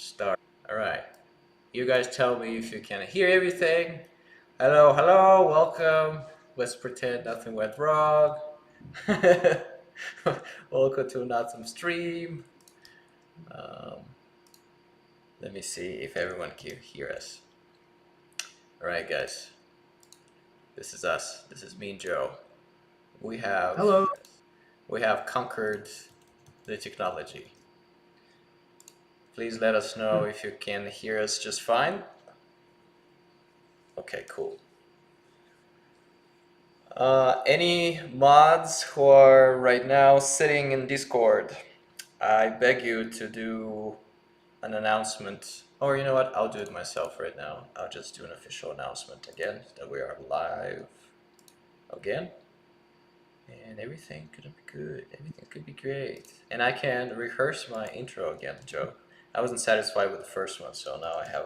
Start. All right. You guys tell me if you can hear everything. Hello, hello, welcome. Let's pretend nothing went wrong. Welcome to Nothing Stream. Um, Let me see if everyone can hear us. All right, guys. This is us. This is me and Joe. We have Hello. we have conquered the technology. Please let us know if you can hear us just fine. Okay, cool. Any mods who are right now sitting in Discord, I beg you to do an announcement. Or you know what? I'll do it myself right now. I'll just do an official announcement again that we are live again. And everything could be good. Everything could be great. And I can rehearse my intro again, Joe. I wasn't satisfied with the first one, so now I have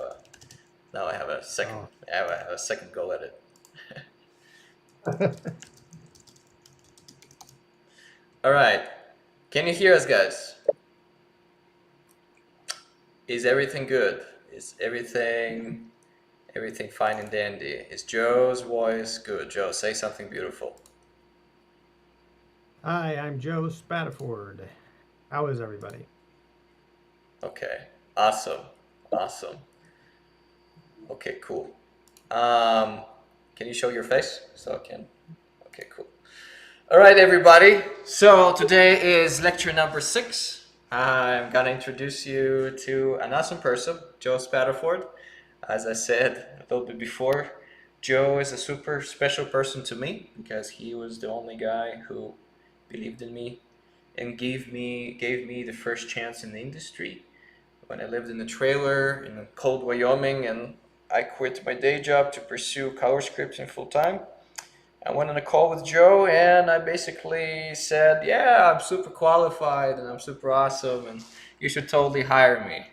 a second. Oh. I have a second go at it. All right. Can you hear us, guys? Is everything good? Is everything fine and dandy? Is Joe's voice good? Joe, say something beautiful. Hi, I'm Joe Spadaford. How is everybody? Okay. Awesome. Awesome. Okay, cool. Um, can you show your face so I can? Okay, cool. All right, everybody. So today is lecture number 6. I'm gonna introduce you to an awesome person, Joe Spadaford. As I said a little bit before, Joe is a super special person to me because he was the only guy who believed in me and gave me the first chance in the industry when I lived in a trailer in cold Wyoming, and I quit my day job to pursue color scripting full time. I went on a call with Joe and I basically said, yeah, I'm super qualified and I'm super awesome and you should totally hire me.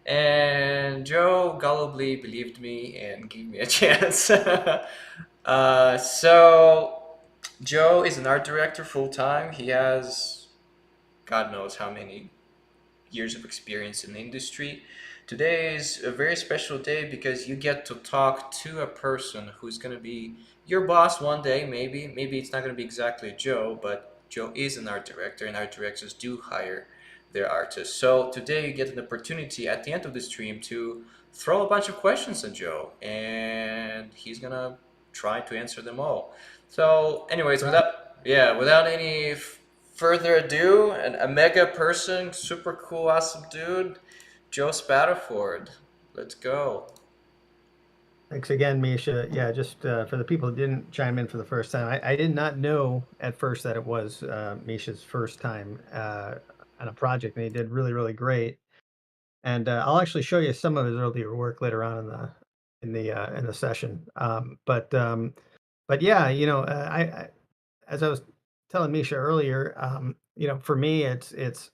And Joe gullibly believed me and gave me a chance. So Joe is an art director full time. He has God knows how many years of experience in the industry. Today is a very special day because you get to talk to a person who's going to be your boss one day, maybe. Maybe it's not going to be exactly Joe, but Joe is an art director, and art directors do hire their artists. So today you get an opportunity at the end of the stream to throw a bunch of questions at Joe, and he's going to try to answer them all. So, anyways, Right. without any further ado, a mega person, super cool, awesome dude, Joe Spadaford. Let's go. Thanks again, Misha. Yeah, just for the people who didn't chime in for the first time, I did not know at first that it was Misha's first time on a project, and he did really, really great. And I'll actually show you some of his earlier work later on in the session. But yeah, as I was telling Misha earlier, for me, it's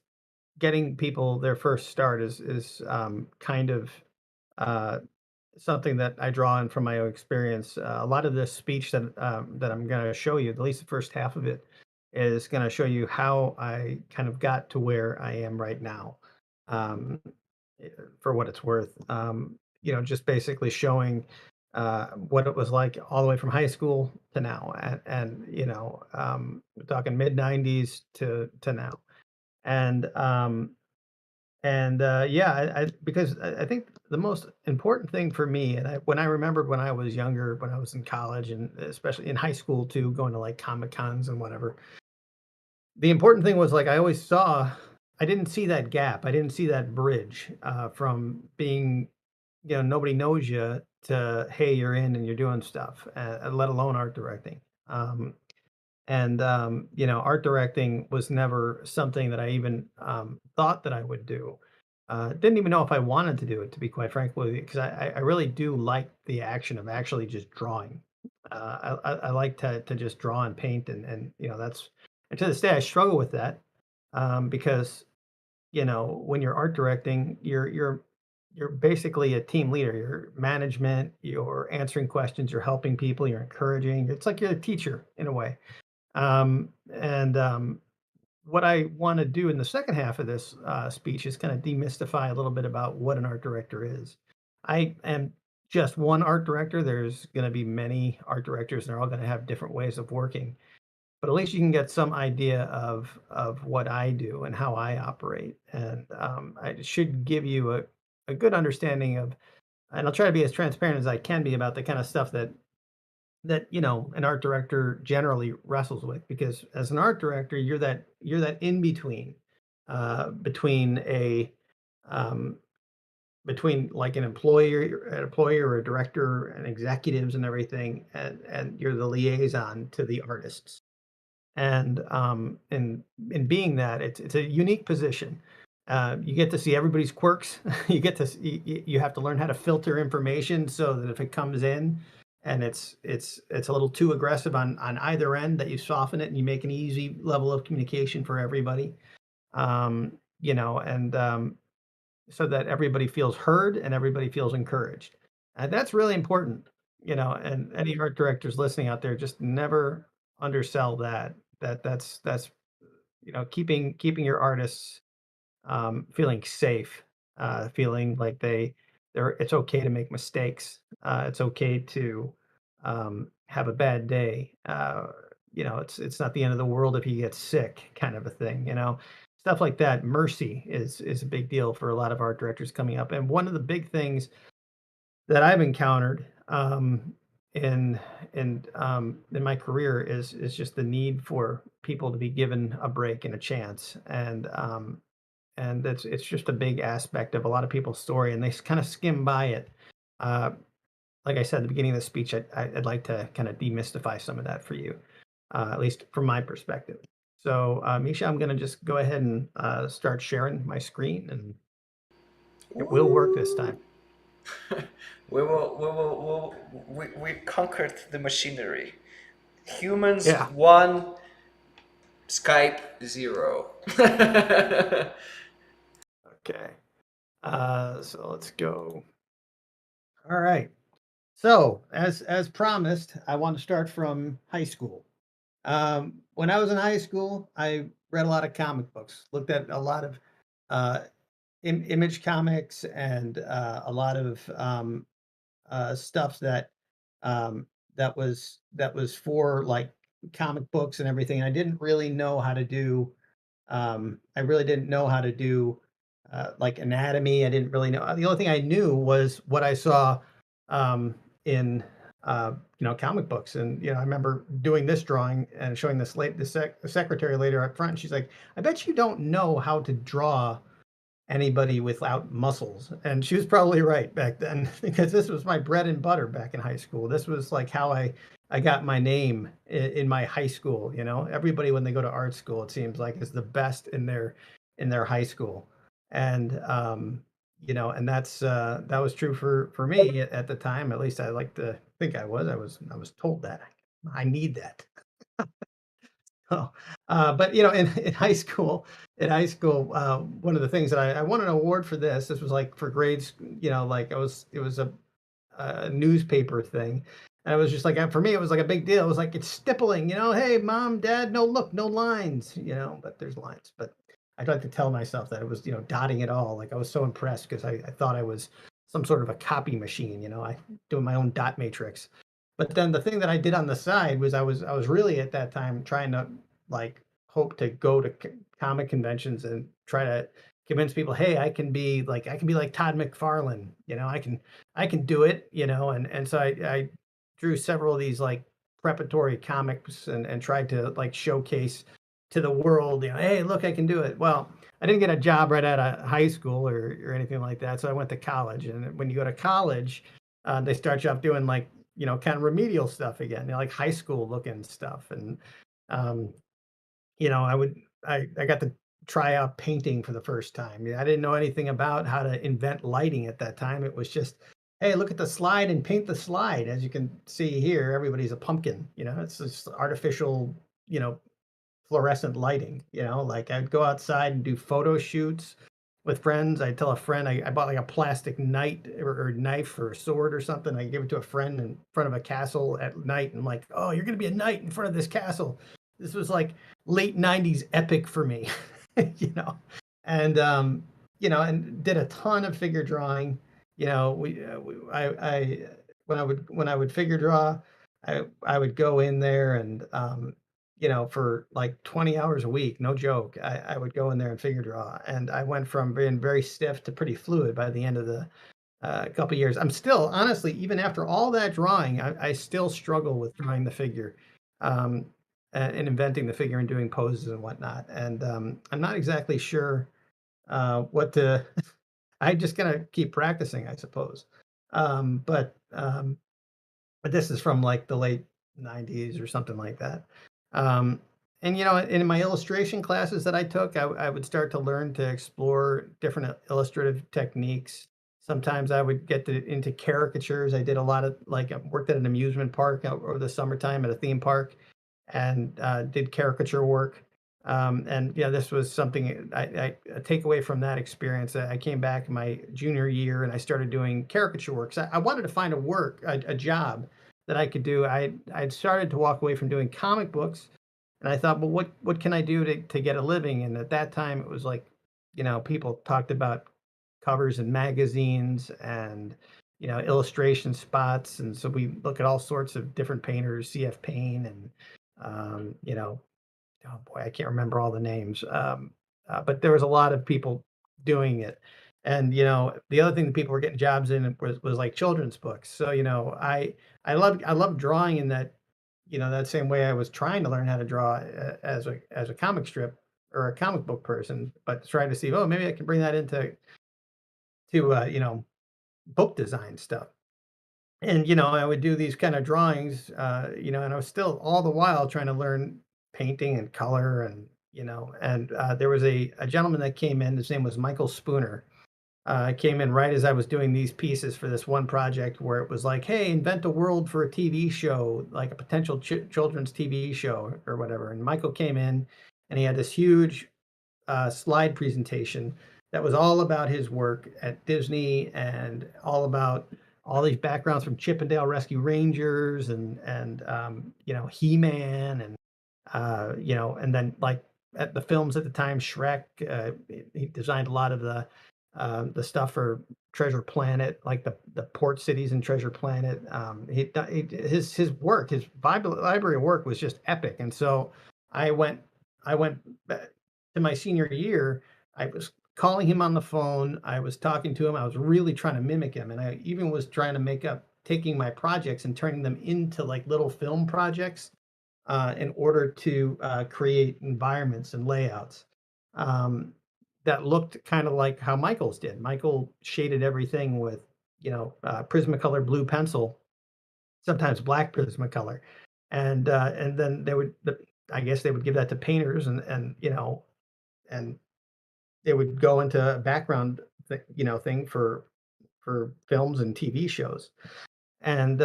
getting people their first start is kind of uh, something that I draw on from my own experience. A lot of this speech that I'm going to show you, at least the first half of it, is going to show you how I kind of got to where I am right now. Um, for what it's worth, just basically showing what it was like all the way from high school to now, and we're talking mid '90s to now. And yeah, because I think the most important thing for me, and when I remembered when I was younger, when I was in college, and especially in high school too, going to like comic cons and whatever, the important thing was like I always saw, I didn't see that gap, I didn't see that bridge from being, nobody knows you to hey, you're in and you're doing stuff, let alone art directing. Art directing was never something that I even thought that I would do. Didn't even know if I wanted to do it, to be quite frank with you, because I really do like the action of actually just drawing. I like to just draw and paint, and that's, and to this day I struggle with that, because when you're art directing, you're basically a team leader. You're management. You're answering questions. You're helping people. You're encouraging. It's like you're a teacher in a way. And what I want to do in the second half of this speech is kind of demystify a little bit about what an art director is. I am just one art director. There's going to be many art directors, and they're all going to have different ways of working. But at least you can get some idea of what I do and how I operate, and I should give you a good understanding of. And I'll try to be as transparent as I can be about the kind of stuff that an art director generally wrestles with, because as an art director you're that in between between a um, between like an employer or a director and executives and everything, and you're the liaison to the artists. And in being that, it's a unique position. You get to see everybody's quirks. You get to you have to learn how to filter information so that if it comes in and it's a little too aggressive on either end, that you soften it and you make an easy level of communication for everybody. And so that everybody feels heard and everybody feels encouraged. And that's really important. And any art directors listening out there, just never undersell that. That's keeping your artists feeling safe, feeling like it's okay to make mistakes. It's okay to have a bad day. It's not the end of the world if you get sick, kind of a thing. Stuff like that. Mercy is a big deal for a lot of art directors coming up. And one of the big things that I've encountered in in my career is just the need for people to be given a break and a chance. And it's just a big aspect of a lot of people's story, and they kind of skim by it. Uh, like I said at the beginning of the speech, I'd like to kind of demystify some of that for you, at least from my perspective. So, Misha, I'm going to just go ahead and start sharing my screen, and it will work this Woo! time. We conquered the machinery. Humans Yeah. one, Skype zero. Okay. So let's go. All right. So, as promised, I want to start from high school. When I was in high school, I read a lot of comic books, looked at a lot of uh, image comics, and a lot of stuff um, that was for like comic books and everything. I didn't really know how to do. I really didn't know how to do like anatomy. I didn't really know. The only thing I knew was what I saw um, in comic books. And I remember doing this drawing and showing the secretary later up front. And she's like, "I bet you don't know how to draw anybody without muscles." And she was probably right back then because this was my bread and butter back in high school. This was like how I got my name in my high school. Everybody when they go to art school, it seems like, is the best in their high school. And and that was true for me at the time. At least I like to think I was told that I need that. Oh, but in high school, one of the things that I won an award for this. This was like for grades, like it was a newspaper thing. And it was just like, for me, it was like a big deal. It was like, it's stippling, hey, mom, dad, no, look, no lines, but there's lines. But I'd like to tell myself that it was, dotting it all. Like I was so impressed because I thought I was some sort of a copy machine, I doing my own dot matrix. But then the thing that I did on the side was I was really at that time trying to like hope to go to comic conventions and try to convince people, hey, I can be like Todd McFarlane, I can do it, and so I drew several of these like preparatory comics and tried to like showcase to the world, hey, look, I can do it. Well, I didn't get a job right out of high school or anything like that, so I went to college. And when you go to college, they start you off doing like kind of remedial stuff again, like high school looking stuff. And um, I got to try out painting for the first time. I didn't know anything about how to invent lighting at that time. It was just, hey, look at the slide and paint the slide. As you can see here, everybody's a pumpkin. It's just artificial, you know, fluorescent lighting. Like I'd go outside and do photo shoots with friends. I'd tell a friend I bought like a plastic knight or knife or sword or something. I give it to a friend in front of a castle at night. And I'm like, oh, you're gonna be a knight in front of this castle. this was like late '90s epic for me, you know, and and did a ton of figure drawing. I when I would figure draw, I would go in there and for like 20 hours a week, no joke. I would go in there and figure draw, and I went from being very stiff to pretty fluid by the end of the couple years. I'm still, honestly, even after all that drawing, I still struggle with drawing the figure, um, and inventing the figure and doing poses and whatnot. And I'm not exactly sure what to. I just gotta keep practicing, I suppose. Um, but um, but this is from like the late '90s or something like that. Um, and in my illustration classes that I took, I would start to learn to explore different illustrative techniques. Sometimes I would get into caricatures. I did a lot of like I worked at an amusement park over the summertime at a theme park, and did caricature work. And yeah, this was something I take away from that experience. I came back in my junior year and I started doing caricature work. So I wanted to find a job that I could do. I'd started to walk away from doing comic books, and I thought, well, what can I do to get a living? And at that time, it was like, people talked about covers in magazines and illustration spots, and so we look at all sorts of different painters, CF Payne, and um, you know, oh boy, I can't remember all the names. But there was a lot of people doing it. And the other thing that people were getting jobs in was like children's books. So I loved drawing in that that same way I was trying to learn how to draw as a comic strip or a comic book person, but trying to see, oh, maybe I can bring that into to book design stuff. And I would do these kind of drawings, and I was still all the while trying to learn painting and color, and there was a gentleman that came in. His name was Michael Spooner. Came in right as I was doing these pieces for this one project where it was like, hey, invent a world for a TV show, like a potential children's TV show or whatever. And Michael came in and he had this huge slide presentation that was all about his work at Disney and all about all these backgrounds from Chippendale Rescue Rangers and He-Man and then like at the films at the time, Shrek. He designed a lot of the stuff for Treasure Planet, like the port cities in Treasure Planet. His work, his library work was just epic, and so I went I went back to my senior year. I was calling him on the phone. I was talking to him. I was really trying to mimic him, and I even was trying to make up taking my projects and turning them into like little film projects in order to create environments and layouts um, that looked kind of like how Michael's did. Michael shaded everything with, Prismacolor blue pencil, sometimes black Prismacolor, and then I guess they would give that to painters, and they would go into a background, thing for films and TV shows. And,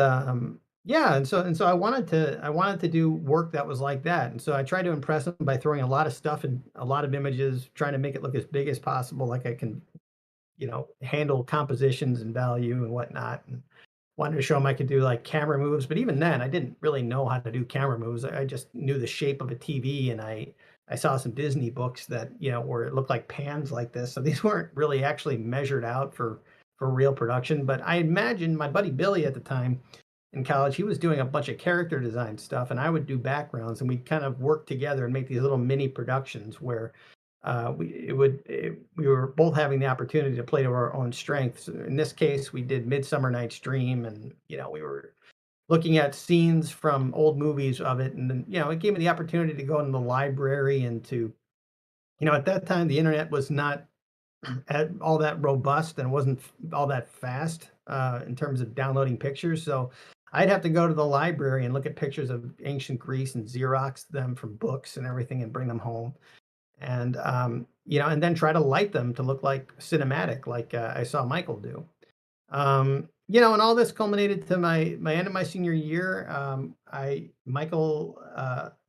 yeah, and so I wanted to do work that was like that, and so I tried to impress him by throwing a lot of stuff and a lot of images, trying to make it look as big as possible, like I can, handle compositions and value and whatnot, and wanted to show him I could do, like, camera moves, but even then, I didn't really know how to do camera moves. I just knew the shape of a TV, and I saw some Disney books that, where it looked like pans like this, so these weren't really actually measured out for real production, but I imagined my buddy Billy at the time in college, he was doing a bunch of character design stuff, and I would do backgrounds, and we'd kind of work together and make these little mini productions where we were both having the opportunity to play to our own strengths. In this case, we did Midsummer Night's Dream, and we were looking at scenes from old movies of it, and then it gave me the opportunity to go in the library and to at that time the internet was not all that robust and wasn't all that fast in terms of downloading pictures. So I'd have to go to the library and look at pictures of ancient Greece and Xerox them from books and everything and bring them home. And, and then try to light them to look like cinematic, like I saw Michael do. And all this culminated to my end of my senior year. Michael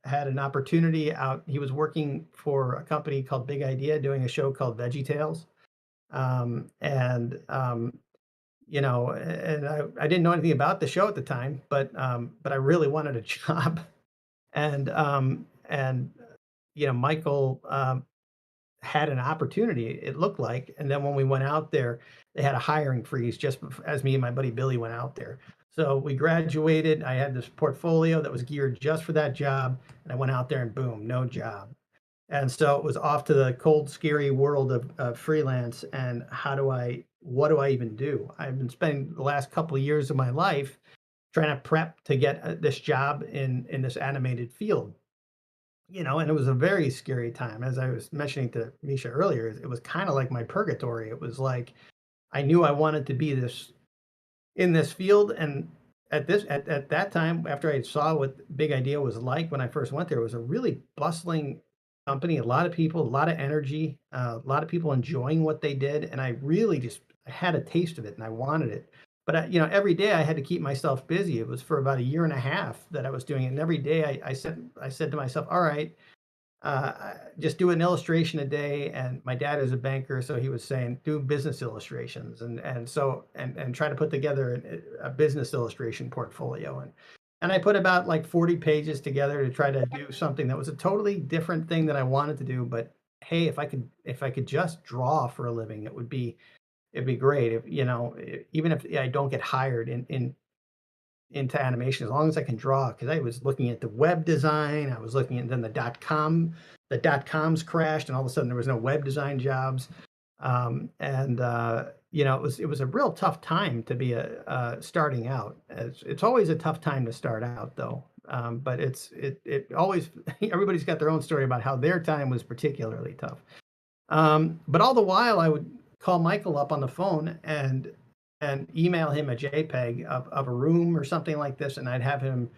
had an opportunity out. He was working for a company called Big Idea, doing a show called Veggie Tales. And and I didn't know anything about the show at the time, but I really wanted a job. And And Michael had an opportunity, it looked like. And then when we went out there, they had a hiring freeze as me and my buddy Billy went out there. So we graduated. I had this portfolio that was geared just for that job. And I went out there and boom, no job. And so it was off to the cold, scary world of freelance. And what do I even do? I've been spending the last couple of years of my life trying to prep to get this job in this animated field. And it was a very scary time. As I was mentioning to Misha earlier, it was kind of like my purgatory. It was like I knew I wanted to be this in this field, and at that time, after I saw what Big Idea was like when I first went there, it was a really bustling company, a lot of people, a lot of energy, a lot of people enjoying what they did, and I really just I had a taste of it, and I wanted it. But every day I had to keep myself busy. It was for about a year and a half that I was doing it, and every day I said to myself, "All right, just do an illustration a day." And my dad is a banker, so he was saying do business illustrations, and try to put together a business illustration portfolio. And I put about like 40 pages together to try to do something that was a totally different thing that I wanted to do. But hey, if I could just draw for a living, it'd be great. If even if I don't get hired into animation, as long as I can draw, because I was looking at the web design, I was looking at then the dot coms crashed, and all of a sudden there was no web design jobs. And it was a real tough time to be starting out. It's always a tough time to start out, though. But it always everybody's got their own story about how their time was particularly tough. But all the while, I would call Michael up on the phone and email him a JPEG of a room or something like this, and I'd have him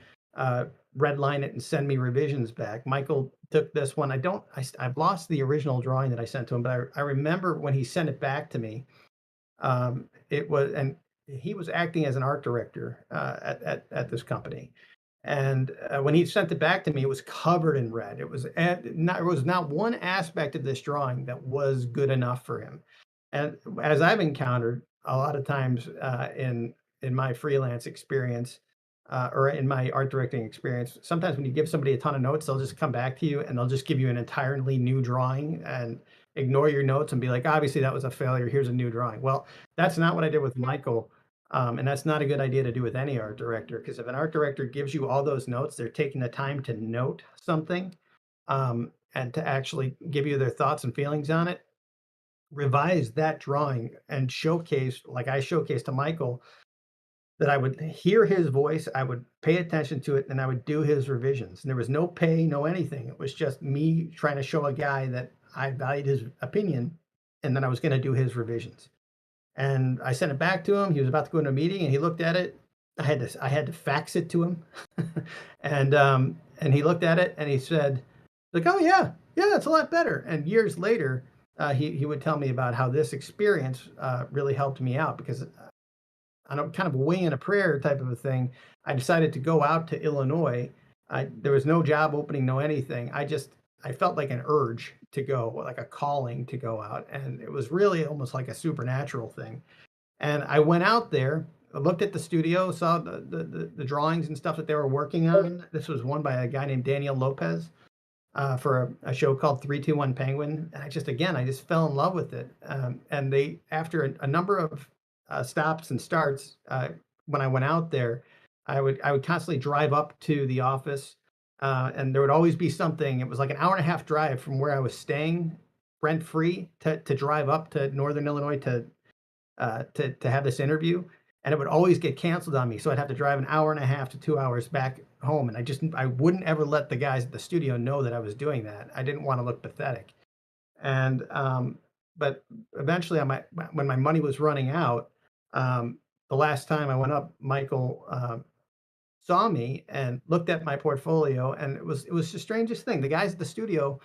redline it and send me revisions back. Michael took this one. I've lost the original drawing that I sent to him, but I remember when he sent it back to me. And he was acting as an art director at this company. And when he sent it back to me, it was covered in red. There was not one aspect of this drawing that was good enough for him. And as I've encountered a lot of times in my freelance experience, or in my art directing experience, sometimes when you give somebody a ton of notes, they'll just come back to you and they'll just give you an entirely new drawing and ignore your notes and be like, obviously that was a failure. Here's a new drawing. Well, that's not what I did with Michael. And that's not a good idea to do with any art director, because if an art director gives you all those notes, they're taking the time to note something, and to actually give you their thoughts and feelings on it. Revise that drawing and showcase, like I showcased to Michael, that I would hear his voice, I would pay attention to it, and I would do his revisions. And there was no pay, no anything. It was just me trying to show a guy that I valued his opinion, and then I was going to do his revisions. And I sent it back to him. He was about to go into a meeting, and he looked at it. I had to fax it to him, and he looked at it, and he said, like, "Oh yeah, yeah, it's a lot better." And years later, he would tell me about how this experience really helped me out, because on a kind of a wing and a prayer type of a thing, I decided to go out to Illinois. There was no job opening, no anything. I felt like an urge to go, like a calling to go out, and it was really almost like a supernatural thing. And I went out there, I looked at the studio, saw the drawings and stuff that they were working on. This was one by a guy named Daniel Lopez, for a show called 321 Penguin. And I just fell in love with it. And after a number of stops and starts, when I went out there, I would constantly drive up to the office, and there would always be something. It was like an hour and a half drive from where I was staying, rent free, to drive up to Northern Illinois to have this interview, and it would always get canceled on me. So I'd have to drive an hour and a half to 2 hours back home, and I wouldn't ever let the guys at the studio know that I was doing that. I didn't want to look pathetic. And but eventually, when my money was running out, the last time I went up, Michael saw me and looked at my portfolio, and it was the strangest thing. The guys at the studio,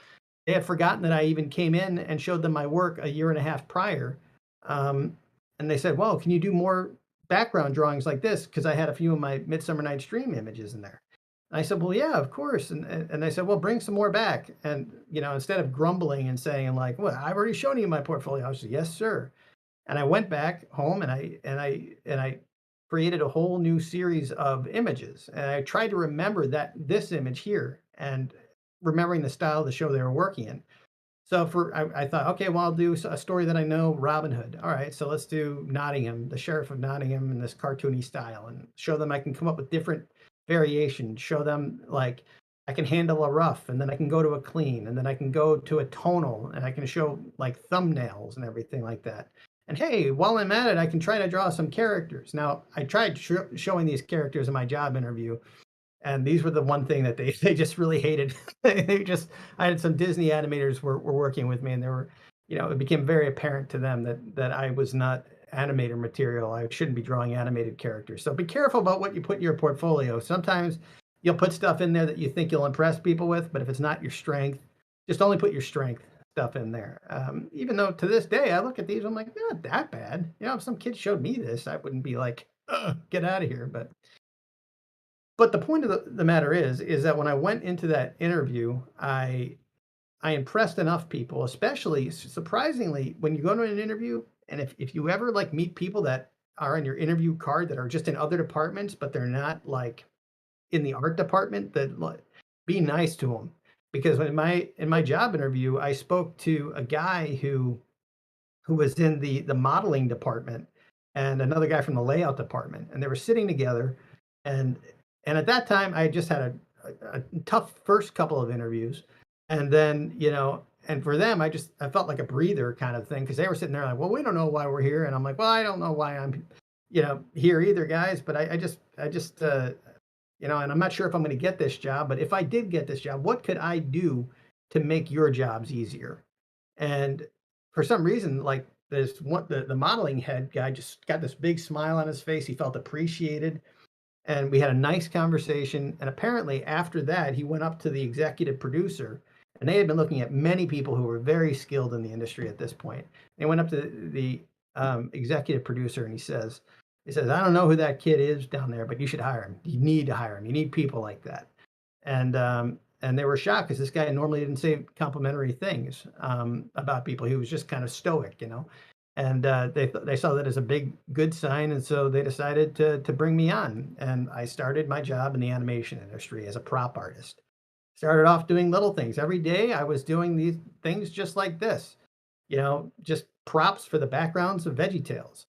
they had forgotten that I even came in and showed them my work a year and a half prior. Um, and they said, "Well, can you do more background drawings like this?" Because I had a few of my Midsummer Night's Dream images in there. And I said, "Well, yeah, of course." And they said, "Well, bring some more back." And instead of grumbling and saying like, "Well, I've already shown you my portfolio," I said, "Yes, sir." And I went back home, and I created a whole new series of images. And I tried to remember this image here. And remembering the style of the show they were working in. So I thought, okay, well, I'll do a story that I know, Robin Hood. All right, so let's do Nottingham, the sheriff of Nottingham, in this cartoony style, and show them I can come up with different variations. Show them like I can handle a rough, and then I can go to a clean, and then I can go to a tonal, and I can show like thumbnails and everything like that. And hey, while I'm at it, I can try to draw some characters. Now, I tried showing these characters in my job interview, and these were the one thing that they just really hated. They just I had some Disney animators were working with me, and they were, it became very apparent to them that I was not animator material. I shouldn't be drawing animated characters. So be careful about what you put in your portfolio. Sometimes you'll put stuff in there that you think you'll impress people with, but if it's not your strength, just only put your strength stuff in there. Even though to this day I look at these, I'm like, not that bad. If some kid showed me this, I wouldn't be like, get out of here. But the point of the matter is that when I went into that interview, I impressed enough people, especially surprisingly, when you go to an interview, and if you ever like meet people that are on your interview card that are just in other departments, but they're not like in the art department, that like, be nice to them. Because in my job interview, I spoke to a guy who was in the modeling department and another guy from the layout department, and they were sitting together, and at that time I just had a tough first couple of interviews, and then and for them I felt like a breather kind of thing because they were sitting there like, well, we don't know why we're here, and I'm like, well, I don't know why I'm here either, guys, but and I'm not sure if I'm going to get this job, but if I did get this job, what could I do to make your jobs easier? And for some reason, like this one, the modeling head guy just got this big smile on his face. He felt appreciated, and we had a nice conversation. And apparently, after that, he went up to the executive producer, and they had been looking at many people who were very skilled in the industry at this point. They went up to the executive producer, and he says, I don't know who that kid is down there, but you should hire him. You need to hire him. You need people like that. And they were shocked because this guy normally didn't say complimentary things about people. He was just kind of stoic. And they saw that as a big good sign, and so they decided to bring me on. And I started my job in the animation industry as a prop artist. Started off doing little things every day. I was doing these things just like this, just props for the backgrounds of Veggie Tales.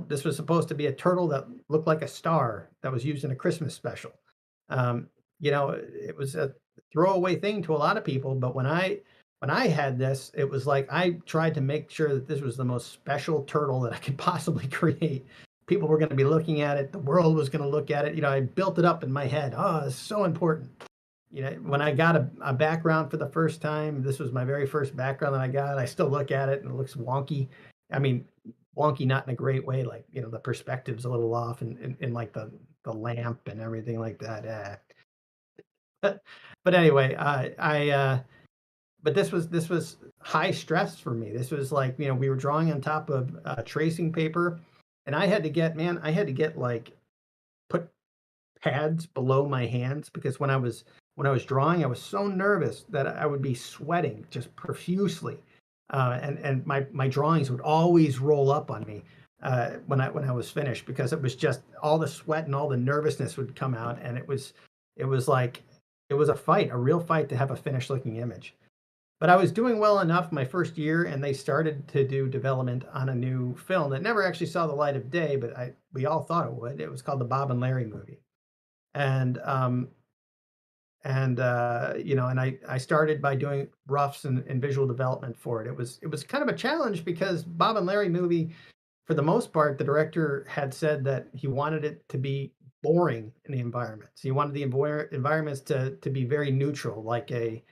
This was supposed to be a turtle that looked like a star that was used in a Christmas special. Um, it was a throwaway thing to a lot of people, but when I had this, it was like I tried to make sure that this was the most special turtle that I could possibly create. People were going to be looking at it. The world was going to look at it. I built it up in my head. Oh, it's so important. When I got a background for the first time, this was my very first background that I got. I still look at it and it looks wonky. I mean, wonky not in a great way, like the perspective's a little off, and in like the lamp and everything like that. But anyway, but this was high stress for me. This was like we were drawing on top of tracing paper, and I had to get like put pads below my hands because when I was drawing, I was so nervous that I would be sweating just profusely, and my drawings would always roll up on me when I was finished because it was just all the sweat and all the nervousness would come out, and it was like it was a real fight to have a finished looking image. But I was doing well enough my first year, and they started to do development on a new film that never actually saw the light of day, but we all thought it would. It was called the Bob and Larry movie, and and I started by doing roughs and visual development for it. It was kind of a challenge because Bob and Larry movie, for the most part, the director had said that he wanted it to be boring in the environments. He wanted the environments to be very neutral, like it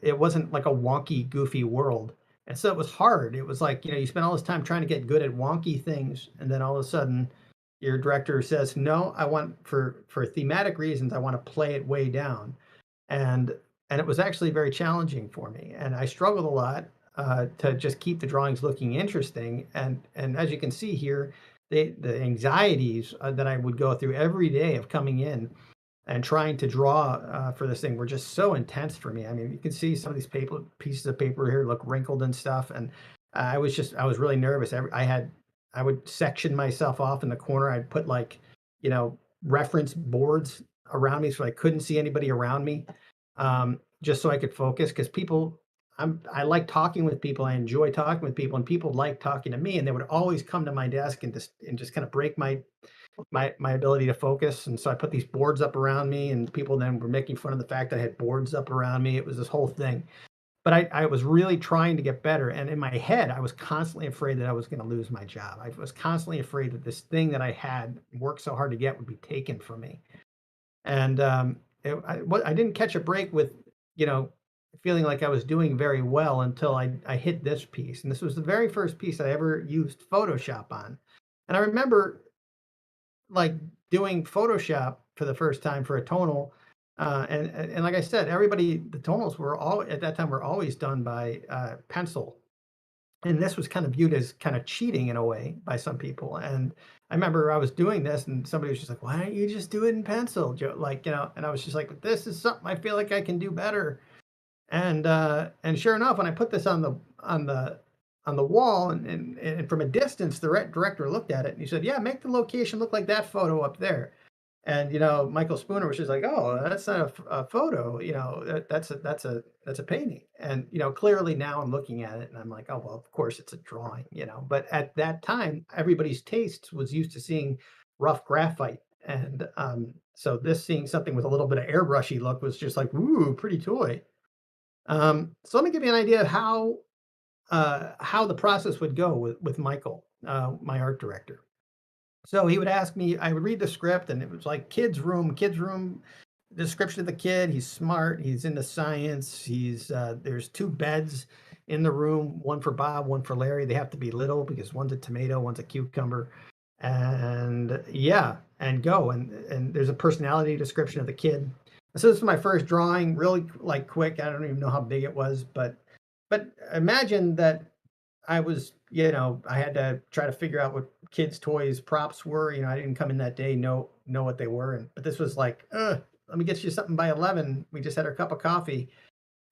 wasn't like a wonky, goofy world. And so it was hard. It was like, you spend all this time trying to get good at wonky things, and then all of a sudden your director says, "No, I want for thematic reasons, I want to play it way down." And it was actually very challenging for me, and I struggled a lot to just keep the drawings looking interesting. And as you can see here, the anxieties that I would go through every day of coming in and trying to draw for this thing were just so intense for me. I mean, you can see some of these pieces of paper here look wrinkled and stuff, and I was really nervous. I would section myself off in the corner. I'd put like reference boards around me so I couldn't see anybody around me. just so I could focus because I like talking with people. I enjoy talking with people, and people like talking to me. And they would always come to my desk and just kind of break my ability to focus. And so I put these boards up around me, and people then were making fun of the fact that I had boards up around me. It was this whole thing. But I was really trying to get better. And in my head, I was constantly afraid that I was going to lose my job. I was constantly afraid that this thing that I had worked so hard to get would be taken from me. And I didn't catch a break with, you know, feeling like I was doing very well until I hit this piece. And this was the very first piece I ever used Photoshop on. And I remember like doing Photoshop for the first time for a tonal. And like I said, the tonals were all at that time were always done by pencil, and this was kind of viewed as kind of cheating in a way by some people. And I remember I was doing this, and somebody was just like, "Why don't you just do it in pencil, Joe?" Like, and I was just like, "This is something I feel like I can do better." And sure enough, when I put this on the wall, and from a distance, the director looked at it and he said, "Yeah, make the location look like that photo up there." And Michael Spooner was just like, "Oh, that's not a photo. That's a painting." And clearly now I'm looking at it and I'm like, "Oh well, of course it's a drawing." But at that time, everybody's taste was used to seeing rough graphite, and so this seeing something with a little bit of airbrushy look was just like, "Ooh, pretty toy." So let me give you an idea of how the process would go with Michael, my art director. So he would ask me, I would read the script, and it was like kids room description of the kid. He's smart. He's into science. There's two beds in the room, one for Bob, one for Larry. They have to be little because one's a tomato, one's a cucumber, and yeah, and go. And there's a personality description of the kid. So this is my first drawing, really like quick. I don't even know how big it was, but imagine that I had to try to figure out what kids' toys props were. I didn't come in that day, know what they were. But this was like, let me get you something by 11. We just had our cup of coffee.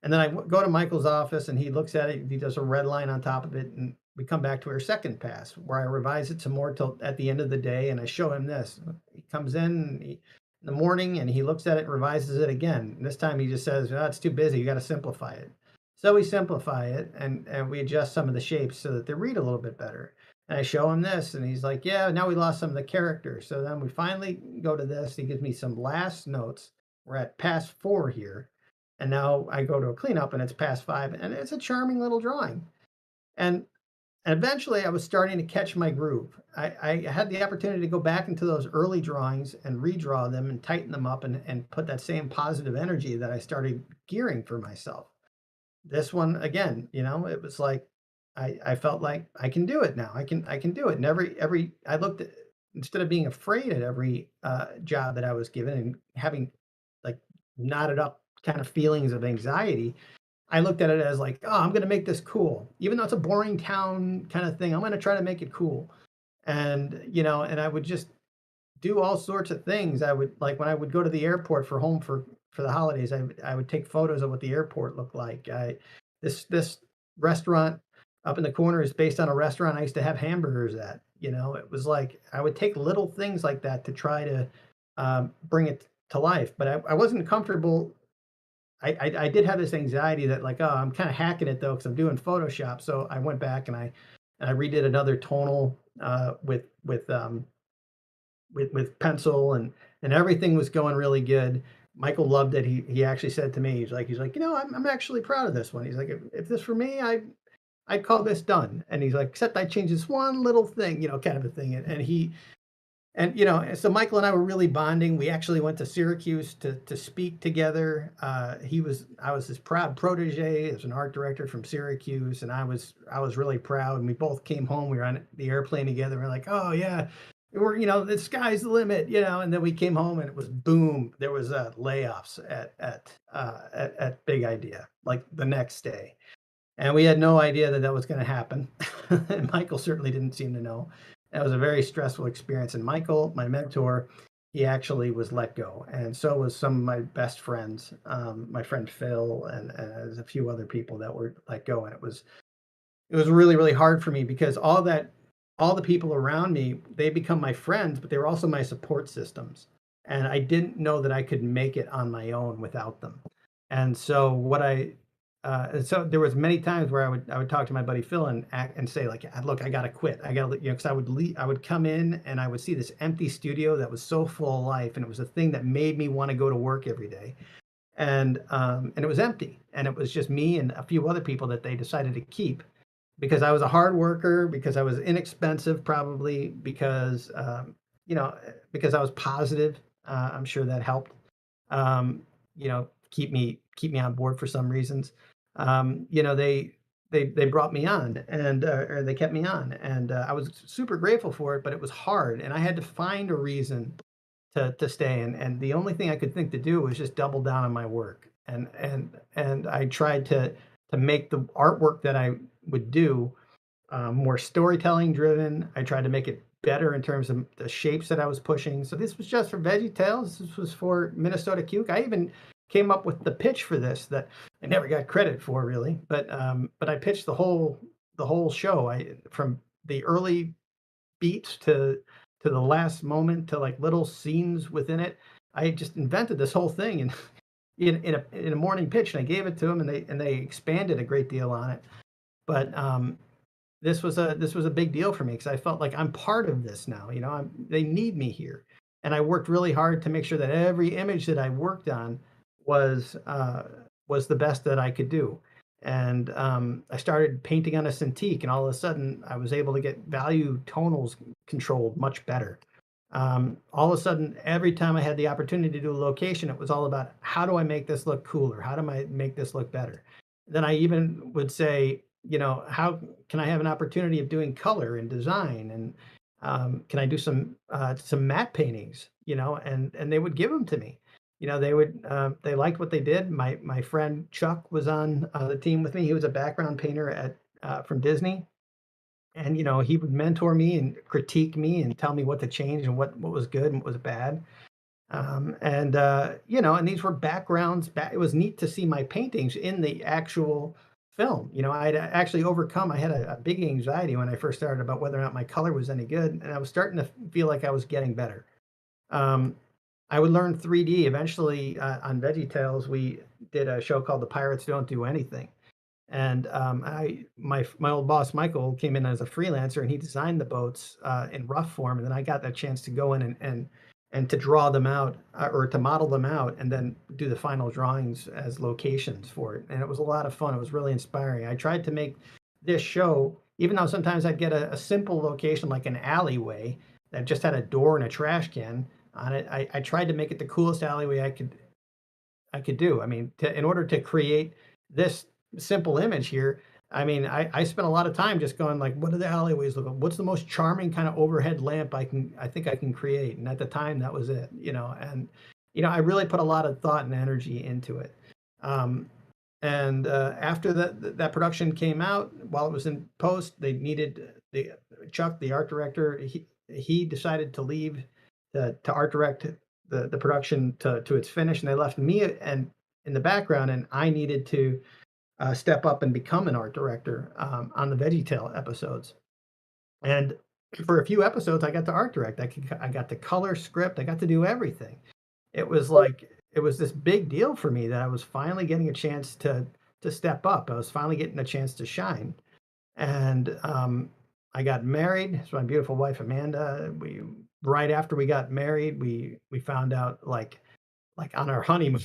And then go to Michael's office and he looks at it. He does a red line on top of it. And we come back to our second pass where I revise it some more till at the end of the day. And I show him this. He comes in the morning and he looks at it and revises it again. And this time he just says, "Oh, it's too busy. You got to simplify it." So we simplify it and we adjust some of the shapes so that they read a little bit better. And I show him this and he's like, "Yeah, now we lost some of the characters." So then we finally go to this. He gives me some last notes. We're at pass 4 here. And now I go to a cleanup and it's pass 5. And it's a charming little drawing. And eventually I was starting to catch my groove. I had the opportunity to go back into those early drawings and redraw them and tighten them up and put that same positive energy that I started gearing for myself. This one again, it was like I felt like I can do it now. I can do it. And every I looked at instead of being afraid at every job that I was given and having like knotted up kind of feelings of anxiety, I looked at it as like, oh, I'm going to make this cool, even though it's a boring town kind of thing. I'm going to try to make it cool, and I would just do all sorts of things. I would like when I would go to the airport for home for the holidays. I would take photos of what the airport looked like. This restaurant up in the corner is based on a restaurant I used to have hamburgers at. It was like I would take little things like that to try to bring it to life. But I wasn't comfortable. I did have this anxiety that like, oh, I'm kind of hacking it though because I'm doing Photoshop. So I went back and I redid another tonal with pencil, and everything was going really good. Michael loved it. He actually said to me, he's like, I'm actually proud of this one. He's like, if this were me, I'd call this done. And he's like, except I changed this one little thing, kind of a thing. And so Michael and I were really bonding. We actually went to Syracuse to speak together. I was his proud protege as an art director from Syracuse, and I was really proud. And we both came home. We were on the airplane together. We're like, oh yeah, the sky's the limit. And then we came home, and it was boom. There was layoffs at Big Idea like the next day. And we had no idea that that was going to happen. And Michael certainly didn't seem to know. That was a very stressful experience. And Michael, my mentor, he actually was let go. And so was some of my best friends, my friend Phil, and there's a few other people that were let go. And it was really, really hard for me because all the people around me, they become my friends, but they were also my support systems. And I didn't know that I could make it on my own without them. And so so there was many times where I would talk to my buddy Phil and act and say like, "Look, I gotta quit. I gotta," because I would come in and I would see this empty studio that was so full of life, and it was a thing that made me want to go to work every day. And it was empty, and it was just me and a few other people that they decided to keep because I was a hard worker, because I was inexpensive, probably because because I was positive. I'm sure that helped. Um, keep me on board for some reasons. They brought me on, and or they kept me on, and I was super grateful for it. But it was hard, and I had to find a reason to stay. And the only thing I could think to do was just double down on my work. And I tried to make the artwork that I would do more storytelling driven. I tried to make it better in terms of the shapes that I was pushing. So this was just for Veggie Tales. This was for Minnesota Cuke. I even came up with the pitch for this that I never got credit for really, but I pitched the whole show. I from the early beats to the last moment to like little scenes within it. I just invented this whole thing and in a morning pitch, and I gave it to them, and they expanded a great deal on it. But this was a big deal for me because I felt like I'm part of this now. They need me here, and I worked really hard to make sure that every image that I worked on was uh, was the best that I could do. And I started painting on a Cintiq, and all of a sudden, I was able to get value tonals controlled much better. All of a sudden, every time I had the opportunity to do a location, it was all about how do I make this look cooler? How do I make this look better? Then I even would say, how can I have an opportunity of doing color and design, and can I do some matte paintings? And they would give them to me. They liked what they did. My friend Chuck was on the team with me. He was a background painter at from Disney, and he would mentor me and critique me and tell me what to change and what was good and what was bad. And these were backgrounds. It was neat to see my paintings in the actual film. I'd actually overcome. I had a big anxiety when I first started about whether or not my color was any good, and I was starting to feel like I was getting better. Um, I would learn 3D eventually on VeggieTales. We did a show called The Pirates Don't Do Anything, and my old boss Michael came in as a freelancer, and he designed the boats in rough form, and then I got that chance to go in and to draw them out or to model them out, and then do the final drawings as locations for it. And it was a lot of fun. It was really inspiring. I tried to make this show, even though sometimes I'd get a simple location like an alleyway that just had a door and a trash can on it. I tried to make it the coolest alleyway I could do. I mean, in order to create this simple image here, I mean, I spent a lot of time just going like, what do the alleyways look like? What's the most charming kind of overhead lamp I think I can create? And at the time, that was it. And I really put a lot of thought and energy into it. Um, and after that production came out, while it was in post, they needed the Chuck, the art director. He decided to leave to art direct the production to its finish, and they left me and in the background, and I needed to step up and become an art director on the VeggieTale episodes. And for a few episodes, I got to art direct. I got to color script. I got to do everything. It was like it was this big deal for me that I was finally getting a chance to step up. I was finally getting a chance to shine. And I got married. So my beautiful wife Amanda. We right after we got married, we found out like on our honeymoon,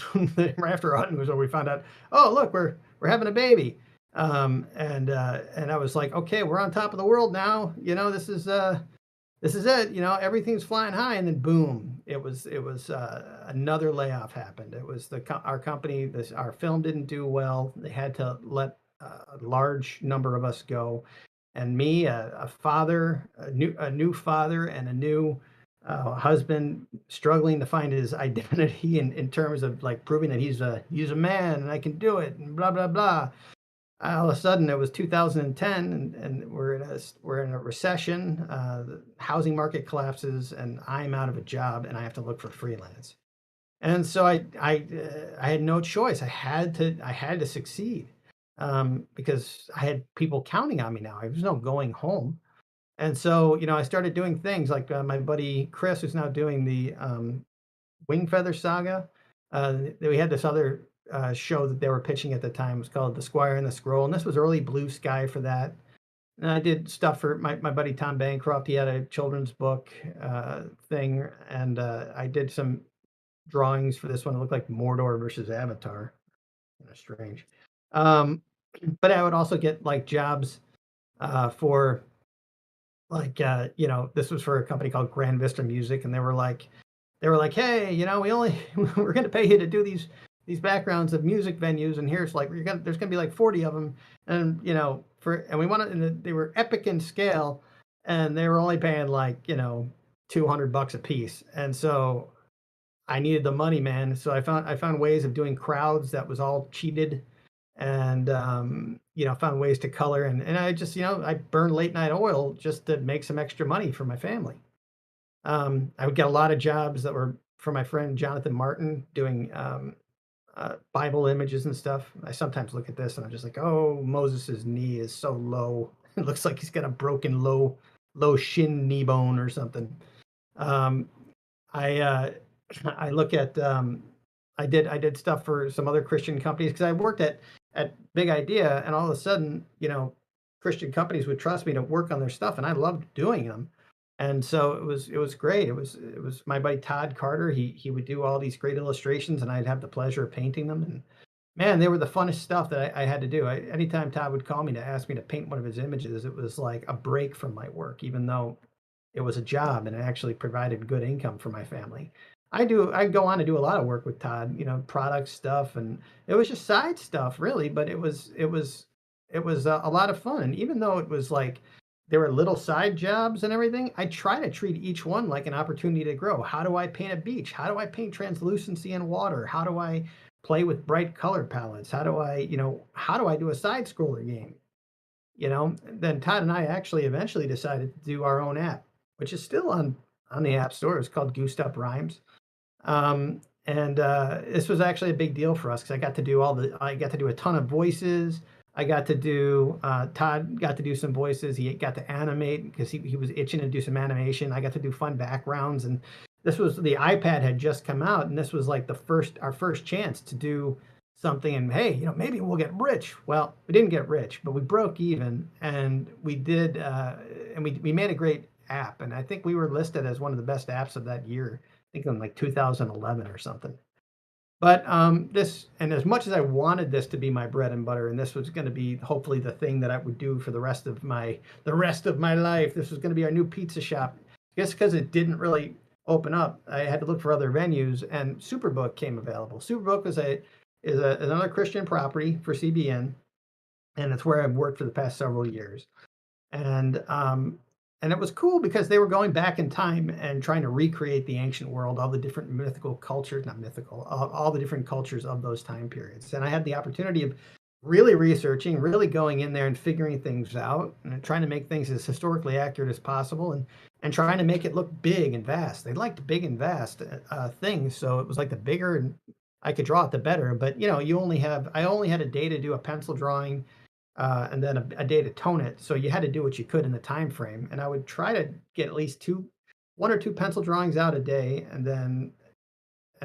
right after our honeymoon, so we found out, oh look, we're having a baby. And I was like, okay, we're on top of the world now. This is it. Everything's flying high, and then boom, it was another layoff happened. It was our company. Our film didn't do well. They had to let a large number of us go, and me, a father, a new father, and a new husband, struggling to find his identity in terms of like proving that he's a man and I can do it and blah blah blah. All of a sudden, it was 2010, and we're in a recession. The housing market collapses, and I'm out of a job, and I have to look for freelance. And so I had no choice. I had to succeed because I had people counting on me now. There was no going home. And so I started doing things like my buddy Chris, who's now doing the Wing Feather Saga. We had this other show that they were pitching at the time. It was called The Squire and the Scroll, and this was early Blue Sky for that. And I did stuff for my buddy Tom Bancroft. He had a children's book thing, and I did some drawings for this one. It looked like Mordor versus Avatar. Kind of strange. Um, but I would also get like jobs for like this was for a company called Grand Vista Music, and they were like, hey, we only we're going to pay you to do these backgrounds of music venues, and here's like there's going to be like 40 of them, and and we wanted, and they were epic in scale, and they were only paying like $200 a piece, and so I needed the money, man. So I found ways of doing crowds that was all cheated, and found ways to color, and I just I burned late night oil just to make some extra money for my family. I would get a lot of jobs that were from my friend Jonathan Martin doing Bible images and stuff. I sometimes look at this and I'm just like, oh, Moses's knee is so low. It looks like he's got a broken low shin knee bone or something. Um, I I look at I did stuff for some other Christian companies because I worked at Big Idea, and all of a sudden, Christian companies would trust me to work on their stuff, and I loved doing them. And so it was great. It was my buddy Todd Carter. He would do all these great illustrations, and I'd have the pleasure of painting them. And man, they were the funnest stuff that I had to do. Anytime Todd would call me to ask me to paint one of his images, it was like a break from my work, even though it was a job and it actually provided good income for my family. I go on to do a lot of work with Todd, product stuff, and it was just side stuff really, but it was a lot of fun. And even though it was like there were little side jobs and everything, I try to treat each one like an opportunity to grow. How do I paint a beach? How do I paint translucency in water? How do I play with bright color palettes? How do I do a side scroller game? Then Todd and I actually eventually decided to do our own app, which is still on the App Store. It's called Goosed Up Rhymes. And this was actually a big deal for us because I got to do a ton of voices. I got to do Todd got to do some voices. He got to animate because he was itching to do some animation. I got to do fun backgrounds, and this was the iPad had just come out, and this was like our first chance to do something. And hey, maybe we'll get rich. Well, we didn't get rich, but we broke even, and we did, and we made a great app, and I think we were listed as one of the best apps of that year. I think in like 2011 or something. But this, and as much as I wanted this to be my bread and butter, and this was going to be hopefully the thing that I would do for the rest of my life. This was going to be our new pizza shop. Just because it didn't really open up, I had to look for other venues, and Superbook came available. Superbook is another Christian property for CBN, and it's where I've worked for the past several years. And and it was cool because they were going back in time and trying to recreate the ancient world, all the different mythical cultures, not mythical, all the different cultures of those time periods. And I had the opportunity of really researching, really going in there and figuring things out, and trying to make things as historically accurate as possible, and trying to make it look big and vast. They liked big and vast things, so it was like the bigger and I could draw it, the better. But I only had a day to do a pencil drawing, and then a day to tone it. So you had to do what you could in the time frame. And I would try to get at least one or two pencil drawings out a day, and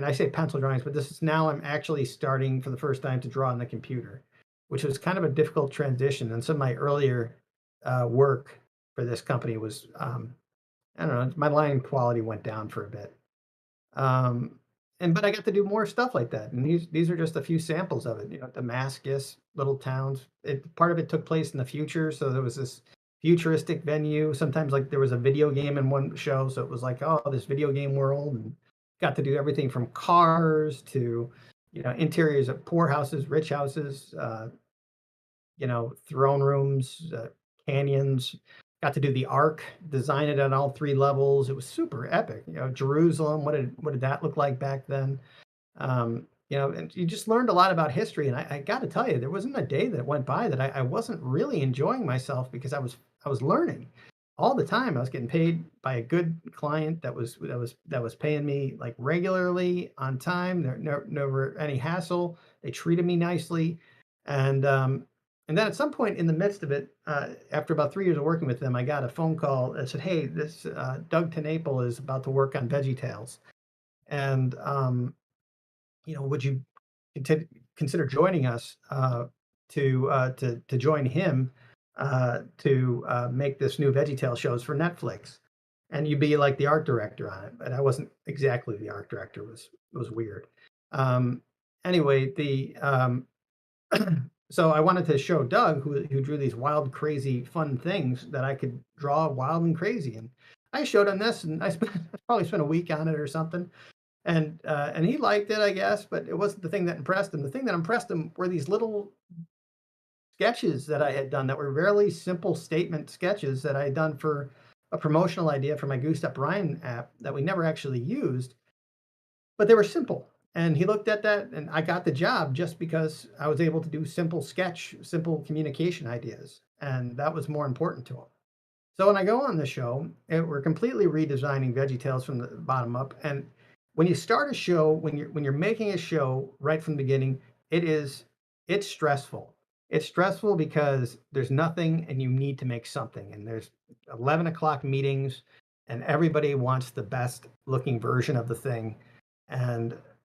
I say pencil drawings, but this is now I'm actually starting for the first time to draw on the computer, which was kind of a difficult transition. And some of my earlier work for this company was, I don't know, my line quality went down for a bit. Um, but I got to do more stuff like that, and these are just a few samples of it. Damascus, little towns. Part of it took place in the future, so there was this futuristic venue. Sometimes like there was a video game in one show, so it was like, oh, this video game world, and got to do everything from cars to interiors of poor houses, rich houses, throne rooms, canyons. Got to do the Ark, design it on all three levels. It was super epic. Jerusalem. What did that look like back then? And you just learned a lot about history. And I got to tell you, there wasn't a day that went by that I wasn't really enjoying myself because I was learning all the time. I was getting paid by a good client that was paying me like regularly on time. There never any hassle. They treated me nicely, and and then at some point in the midst of it, after about 3 years of working with them, I got a phone call that said, "Hey, this Doug Tenaple is about to work on Veggie Tales, and would you consider joining us to join him to make this new VeggieTales shows for Netflix, and you'd be like the art director on it. But I wasn't exactly the art director. It was weird. Um, anyway, the so I wanted to show Doug, who drew these wild, crazy, fun things, that I could draw wild and crazy. And I showed him this, and I probably spent a week on it or something. And he liked it, I guess, but it wasn't the thing that impressed him. The thing that impressed him were these little sketches that I had done that were very simple statement sketches that I had done for a promotional idea for my Goose Up Ryan app that we never actually used, but they were simple. And he looked at that, and I got the job just because I was able to do simple communication ideas. And that was more important to him. So when I go on the show, we're completely redesigning VeggieTales from the bottom up. And when you start a show, when you're making a show right from the beginning, it's stressful. It's stressful because there's nothing, and you need to make something. And there's 11 o'clock meetings, and everybody wants the best looking version of the thing, and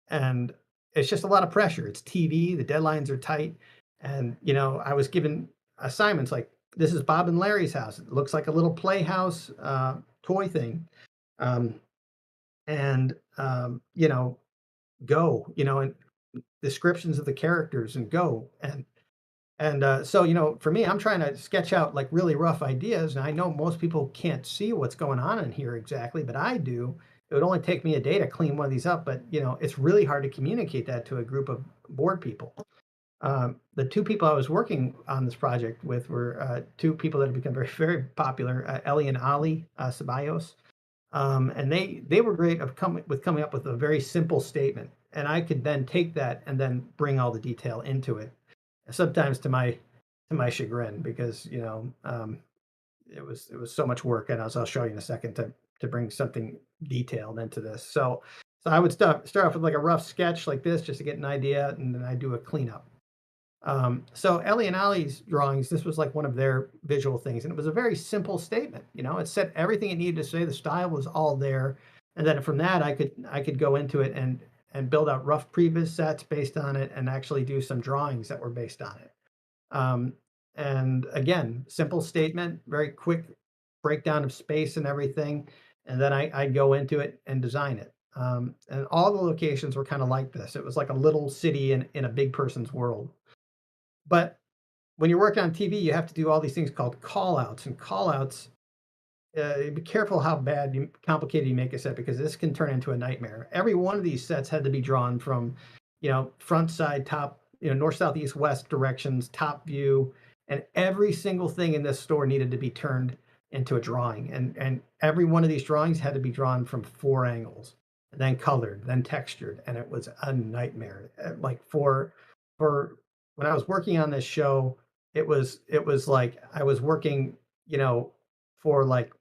and it's just a lot of pressure. It's TV. The deadlines are tight, and I was given assignments like, this is Bob and Larry's house. It looks like a little playhouse toy thing. Um, and go, and descriptions of the characters, and go. So for me, I'm trying to sketch out like really rough ideas, and I know most people can't see what's going on in here exactly, but I do. It would only take me a day to clean one of these up, but it's really hard to communicate that to a group of bored people. The two people I was working on this project with were two people that have become very, very popular, Ellie and Ali Ceballos. And they were great of coming up with a very simple statement, and I could then take that and then bring all the detail into it. Sometimes to my chagrin, because it was so much work, and as I'll show you in a second, to bring something detailed into this. So I would start off with like a rough sketch like this just to get an idea, and then I do a cleanup. So Ellie and Ali's drawings, this was like one of their visual things, and it was a very simple statement. It said everything it needed to say. The style was all there, and then from that I could go into it and build out rough previs sets based on it, and actually do some drawings that were based on it. Um, and again, simple statement, very quick breakdown of space and everything, and then I'd go into it and design it. And all the locations were kind of like this. It was like a little city in a big person's world. But when you're working on TV, you have to do all these things called call outs. And call outs, be careful how complicated you make a set, because this can turn into a nightmare. Every one of these sets had to be drawn from, front, side, top, north, south, east, west directions, top view. And every single thing in this store needed to be turned into a drawing. And every one of these drawings had to be drawn from 4 angles, and then colored, then textured. And it was a nightmare. Like for when I was working on this show, it was like I was working, for like,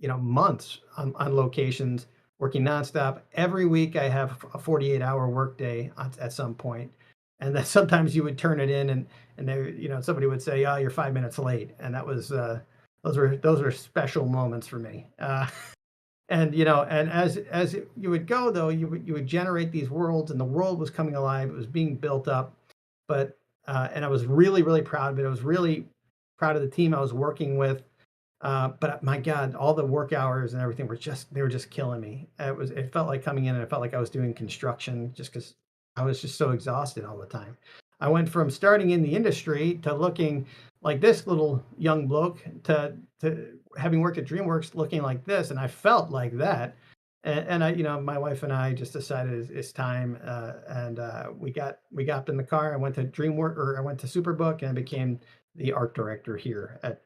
months on locations, working nonstop. Every week I have a 48-hour workday at some point. And then sometimes you would turn it in, and they, somebody would say, "Oh, you're 5 minutes late." And that was those were special moments for me. And as you would go, though, you would generate these worlds, and the world was coming alive. It was being built up. But and I was really, really proud of it. I was really proud of the team I was working with. But my God, all the work hours and everything they were just killing me. It felt like coming in, and it felt like I was doing construction, just because I was just so exhausted all the time. I went from starting in the industry to looking like this little young bloke to having worked at DreamWorks looking like this, and I felt like that. And my wife and I just decided it's time, and we got in the car. I went to Superbook, and I became the art director here at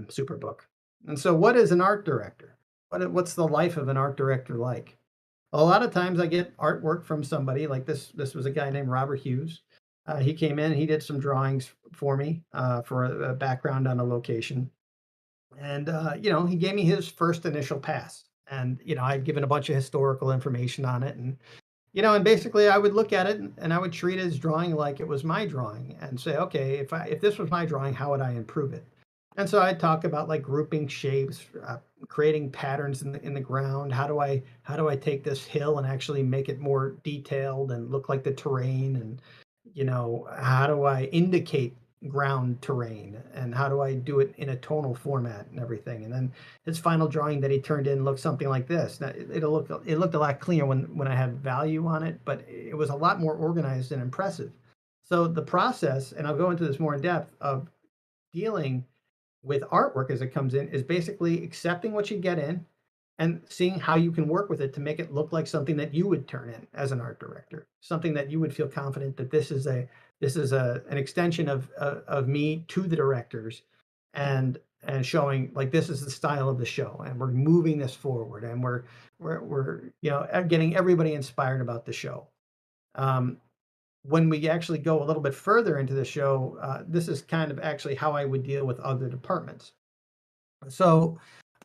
Superbook. And so, what is an art director? What's the life of an art director like? A lot of times, I get artwork from somebody like this. This was a guy named Robert Hughes. He came in, he did some drawings for me for a background on a location. And he gave me his first initial pass. And I'd given a bunch of historical information on it, and basically I would look at it, and I would treat his drawing like it was my drawing, and say, okay, if this was my drawing, how would I improve it? And so I'd talk about like grouping shapes, creating patterns in the ground. How do I take this hill and actually make it more detailed and look like the terrain? And how do I indicate ground terrain, and how do I do it in a tonal format and everything? And then his final drawing that he turned in looked something like this. Now, it looked a lot cleaner when I had value on it, but it was a lot more organized and impressive. So the process, and I'll go into this more in depth, of dealing with artwork as it comes in is basically accepting what you get in and seeing how you can work with it to make it look like something that you would turn in as an art director, something that you would feel confident that this is an extension of me to the directors, and showing like this is the style of the show, and we're moving this forward, and we're getting everybody inspired about the show. Um, when we actually go a little bit further into the show, this is kind of actually how I would deal with other departments. So,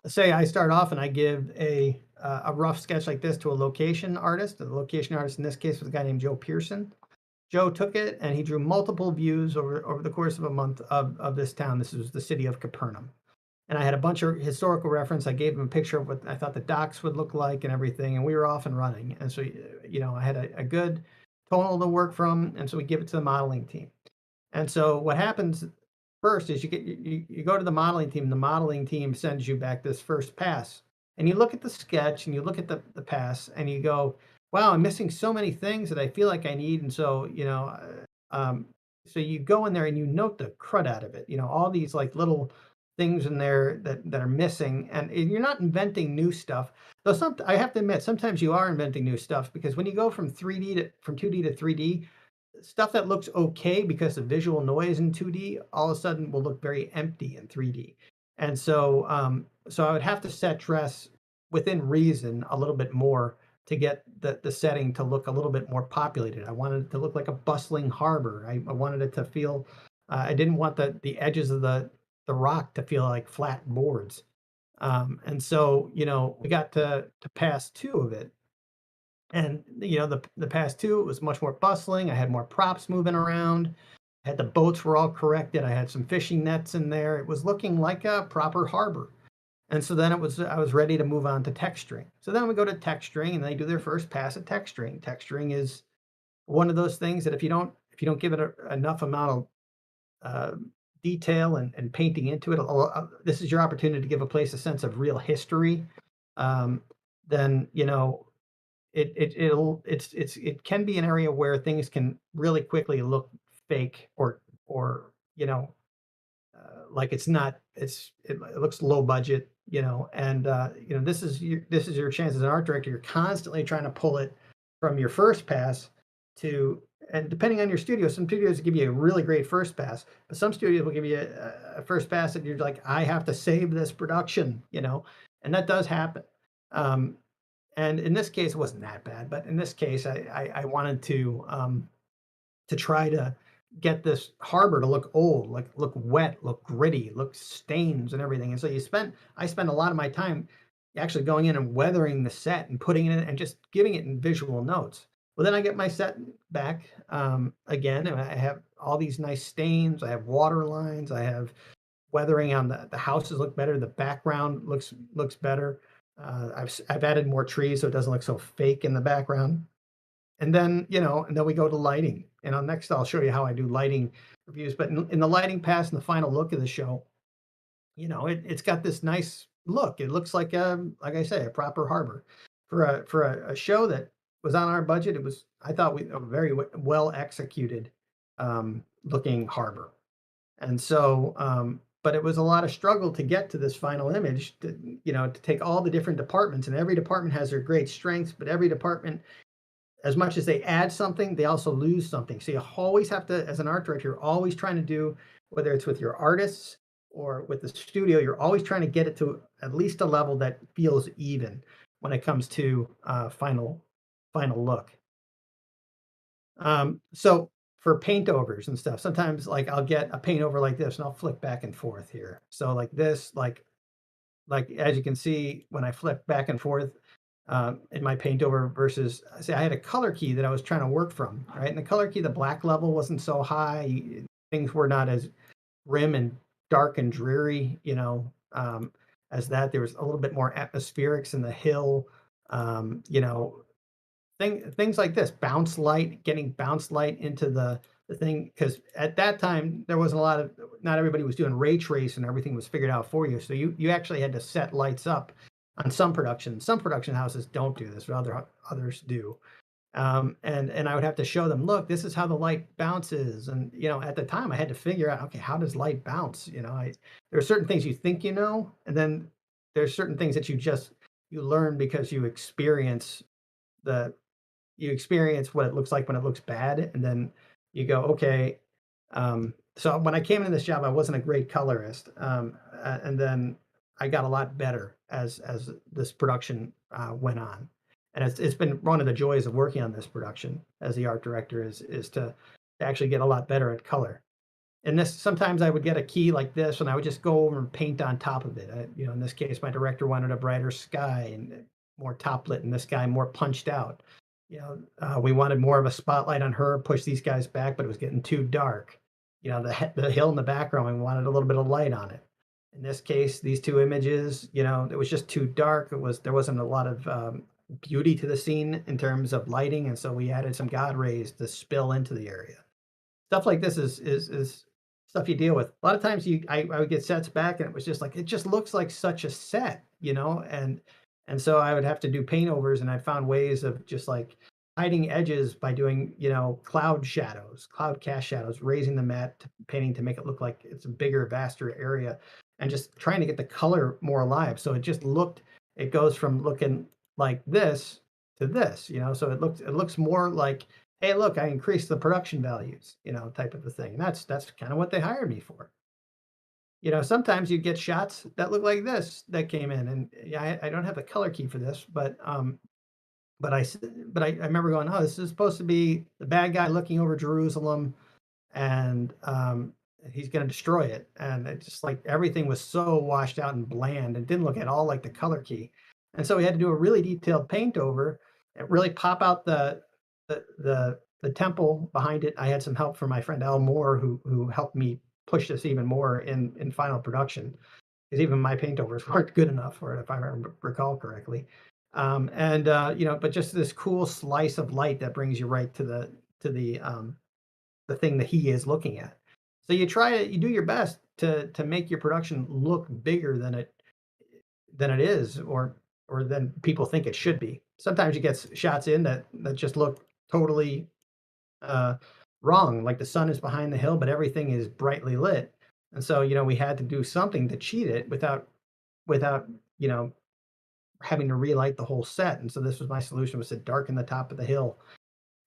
say I start off and I give a rough sketch like this to a location artist. The location artist in this case was a guy named Joe Pearson. Joe took it and he drew multiple views over the course of a month of this town. This was the city of Capernaum. And I had a bunch of historical reference. I gave him a picture of what I thought the docks would look like and everything, and we were off and running. And so, I had a good tonal to work from, and so we give it to the modeling team. And so what happens first is you go to the modeling team. The modeling team sends you back this first pass, and you look at the sketch and you look at the pass, and you go, "Wow, I'm missing so many things that I feel like I need." And so so you go in there and you note the crud out of it. All these like little things in there that are missing, and you're not inventing new stuff. Though I have to admit, sometimes you are inventing new stuff, because when you go from 2D to 3D, stuff that looks okay because of visual noise in 2D all of a sudden will look very empty in 3D. And so I would have to set dress within reason a little bit more to get the setting to look a little bit more populated. I wanted it to look like a bustling harbor. I wanted it to feel. I didn't want the edges of the rock to feel like flat boards. And so we got to pass two of it, and the past two, it was much more bustling. I had more props moving around. I had the boats were all corrected. I had some fishing nets in there. It was looking like a proper harbor. And so then I was ready to move on to texturing. So then we go to texturing, and they do their first pass at texturing. Texturing is one of those things that if you don't give it enough amount of uh, detail and painting into it, this is your opportunity to give a place a sense of real history. Um, then it can be an area where things can really quickly look fake, or like it's not it looks low budget, and this is your chance as an art director. You're constantly trying to pull it from your first pass to, and depending on your studio, some studios give you a really great first pass, but some studios will give you a first pass that you're like, I have to save this production, and that does happen. um, and in this case, it wasn't that bad, but in this case, I wanted to try to get this harbor to look old, like look wet, look gritty, look stains and everything. And so I spent a lot of my time actually going in and weathering the set and putting it in and just giving it in visual notes. Well, then I get my set back again, and I have all these nice stains. I have water lines. I have weathering on the houses look better. The background looks better. I've added more trees so it doesn't look so fake in the background. And then we go to lighting. And on next, I'll show you how I do lighting reviews. But in the lighting pass and the final look of the show, it's got this nice look. It looks like I say, a proper harbor for a show that was on our budget. It was, I thought, a very well executed looking harbor. And so, but it was a lot of struggle to get to this final image, to take all the different departments, and every department has their great strengths, but every department, as much as they add something, they also lose something. So you always have to, as an art director, you're always trying to do, whether it's with your artists or with the studio, you're always trying to get it to at least a level that feels even when it comes to final look. So for paint overs and stuff, sometimes like I'll get a paint over like this, and I'll flick back and forth here. So like this, like as you can see, when I flip back and forth in my paint over, versus say I had a color key that I was trying to work from, right? And the color key, the black level wasn't so high. Things were not as grim and dark and dreary, as that. There was a little bit more atmospherics in the hill, you know, things like this, bounce light, getting bounce light into the thing, because at that time there wasn't a lot of, not everybody was doing ray trace and everything was figured out for you. So you actually had to set lights up on some production. Some production houses don't do this, but others do. And I would have to show them, look, this is how the light bounces. And at the time I had to figure out, okay, how does light bounce? There are certain things you think and then there's certain things that you learn because the you experience what it looks like when it looks bad, and then you go, okay. So when I came into this job, I wasn't a great colorist, and then I got a lot better as this production went on, and it's been one of the joys of working on this production as the art director is to actually get a lot better at color. And this sometimes I would get a key like this, and I would just go over and paint on top of it. In this case, my director wanted a brighter sky and more top lit, and this guy more punched out. We wanted more of a spotlight on her, push these guys back, but it was getting too dark. The hill in the background, we wanted a little bit of light on it. In this case, these two images, it was just too dark. There wasn't a lot of beauty to the scene in terms of lighting, and so we added some God rays to spill into the area. Stuff like this is stuff you deal with. A lot of times I would get sets back and it was just like, it just looks like such a set, and so I would have to do paint overs, and I found ways of just like hiding edges by doing, cloud shadows, cloud cast shadows, raising the matte painting to make it look like it's a bigger, vaster area, and just trying to get the color more alive. So it goes from looking like this to this, so it looks more like, hey, look, I increased the production values, type of a thing. And that's kind of what they hired me for. Sometimes you get shots that look like this that came in, and yeah, I don't have the color key for this, but I remember going, oh, this is supposed to be the bad guy looking over Jerusalem, and he's going to destroy it, and it just like everything was so washed out and bland, and didn't look at all like the color key, and so we had to do a really detailed paint over and really pop out the temple behind it. I had some help from my friend Al Moore, who helped me push this even more in final production, because even my paint overs weren't good enough for it, if I recall correctly. But just this cool slice of light that brings you right to the thing that he is looking at. So you do your best to make your production look bigger than it is, or than people think it should be. Sometimes you get shots in that just look totally uh, wrong. Like the sun is behind the hill, but everything is brightly lit. And so, we had to do something to cheat it without, having to relight the whole set. And so this was my solution, was to darken the top of the hill,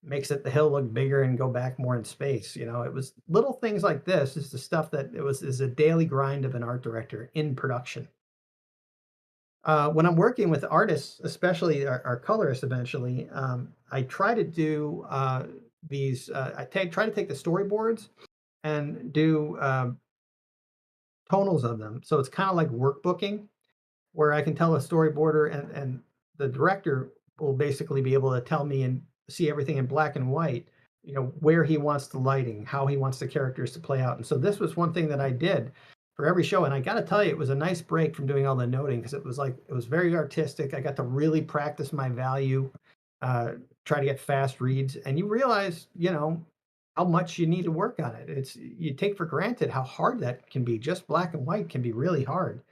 makes the hill look bigger and go back more in space. It was little things like this is the stuff that is a daily grind of an art director in production. When I'm working with artists, especially our colorists, eventually, I try to do try to take the storyboards and do tonals of them. So it's kind of like workbooking, where I can tell a storyboarder, and the director will basically be able to tell me and see everything in black and white, where he wants the lighting, how he wants the characters to play out. And so this was one thing that I did for every show. And I got to tell you, it was a nice break from doing all the noting, because it was very artistic. I got to really practice my value, try to get fast reads. And you realize, how much you need to work on it. You take for granted how hard that can be. Just black and white can be really hard.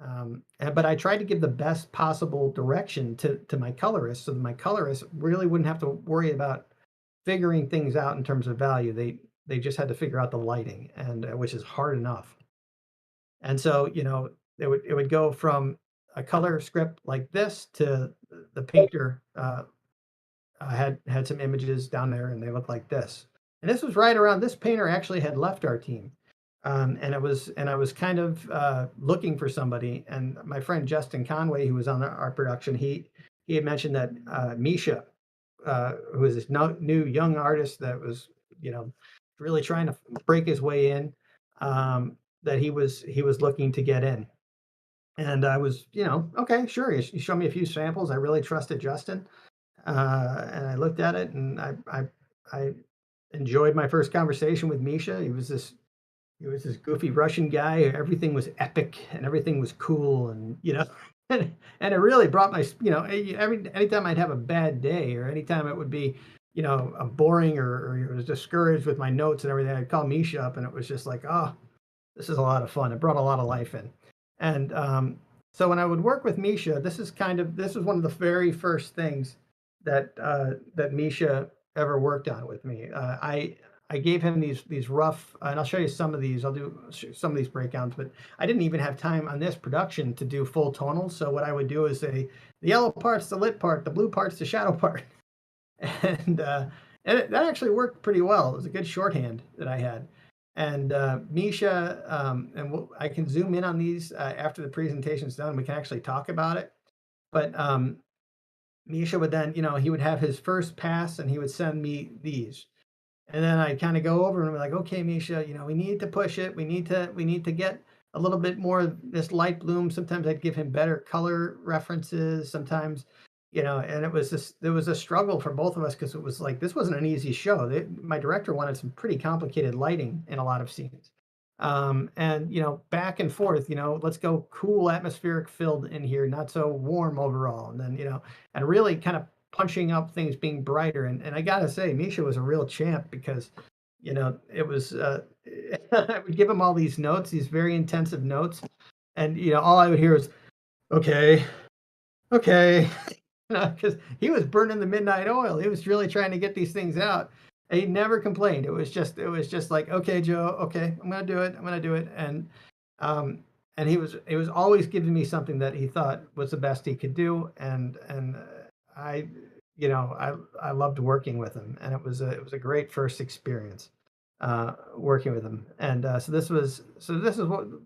But I tried to give the best possible direction to my colorists, so that my colorists really wouldn't have to worry about figuring things out in terms of value. They just had to figure out the lighting, and which is hard enough. And so, it would go from a color script like this to the painter had some images down there, and they look like this. And this was right around, this painter actually had left our team. And I was kind of looking for somebody, and my friend Justin Conway, who was on our production, he had mentioned that Misha, who is this new young artist that was, really trying to break his way in, that he was looking to get in. And I was, okay, sure. He showed me a few samples. I really trusted Justin, and I looked at it, and I enjoyed my first conversation with Misha. He was this He was this goofy Russian guy. Everything was epic and everything was cool, and and it really brought my, anytime I'd have a bad day, or anytime it would be, a boring, or was discouraged with my notes and everything, I'd call Misha up, and it was just like, oh, this is a lot of fun. It brought a lot of life in, and so when I would work with Misha, this is one of the very first things that Misha ever worked on with me. I gave him these rough, and I'll show you some of these. I'll do some of these breakdowns, but I didn't even have time on this production to do full tonals. So what I would do is say the yellow part's the lit part, the blue part's the shadow part, and that actually worked pretty well. It was a good shorthand that I had. And Misha, I can zoom in on these after the presentation's done. We can actually talk about it. But Misha would then, he would have his first pass, and he would send me these. And then I kind of go over and be like, okay, Misha, we need to push it. We need to get a little bit more of this light bloom. Sometimes I'd give him better color references. Sometimes, and there was a struggle for both of us, because it was like, this wasn't an easy show. My director wanted some pretty complicated lighting in a lot of scenes. And back and forth, let's go cool, atmospheric filled in here, not so warm overall. And then, and really kind of punching up things being brighter. And I gotta say, Misha was a real champ, because, it was, I would give him all these notes, these very intensive notes. And, all I would hear was, okay, okay, because he was burning the midnight oil. He was really trying to get these things out. And he never complained. It was just like, okay, Joe, okay, I'm gonna do it. I'm gonna do it. Um, and he was always giving me something that he thought was the best he could do. And I, I loved working with him, and it was a great first experience working with him. And this is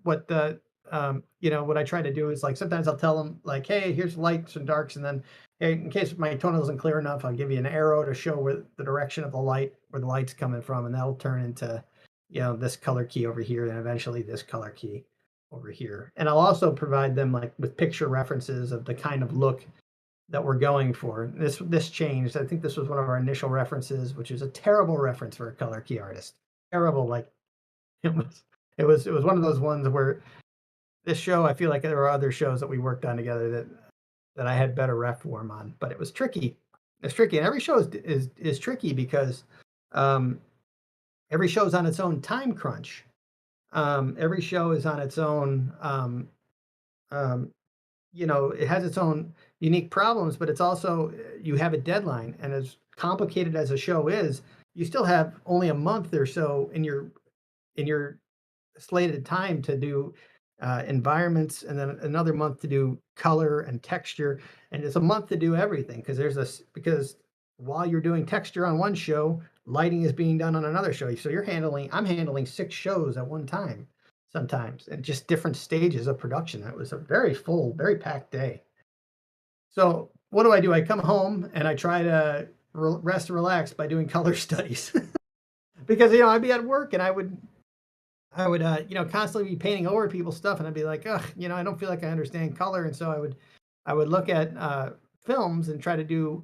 what I try to do is, like, sometimes I'll tell them, like, hey, here's lights and darks, and then, hey, in case my tonal isn't clear enough, I'll give you an arrow to show where the direction of the light, where the light's coming from, and that'll turn into, this color key over here, and eventually this color key over here. And I'll also provide them, like, with picture references of the kind of look that we're going for. This changed. I think this was one of our initial references, which is a terrible reference for a color key artist. Terrible, like, it was one of those ones where this show, I feel like there were other shows that we worked on together that I had better ref form on, but it was tricky. It's tricky, and every show is tricky, because um, every show is on its own time crunch. Every show is on its own. Um, it has its own unique problems, but it's also, you have a deadline, and as complicated as a show is, you still have only a month or so in your slated time to do environments, and then another month to do color and texture, and it's a month to do everything, because while you're doing texture on one show, lighting is being done on another show. So I'm handling 6 shows at one time sometimes, and just different stages of production. That was a very full, very packed day. So what do? I come home and I try to rest and relax by doing color studies, because I'd be at work, and I would constantly be painting over people's stuff, and I'd be like, ugh, I don't feel like I understand color. And so I would look at films and try to do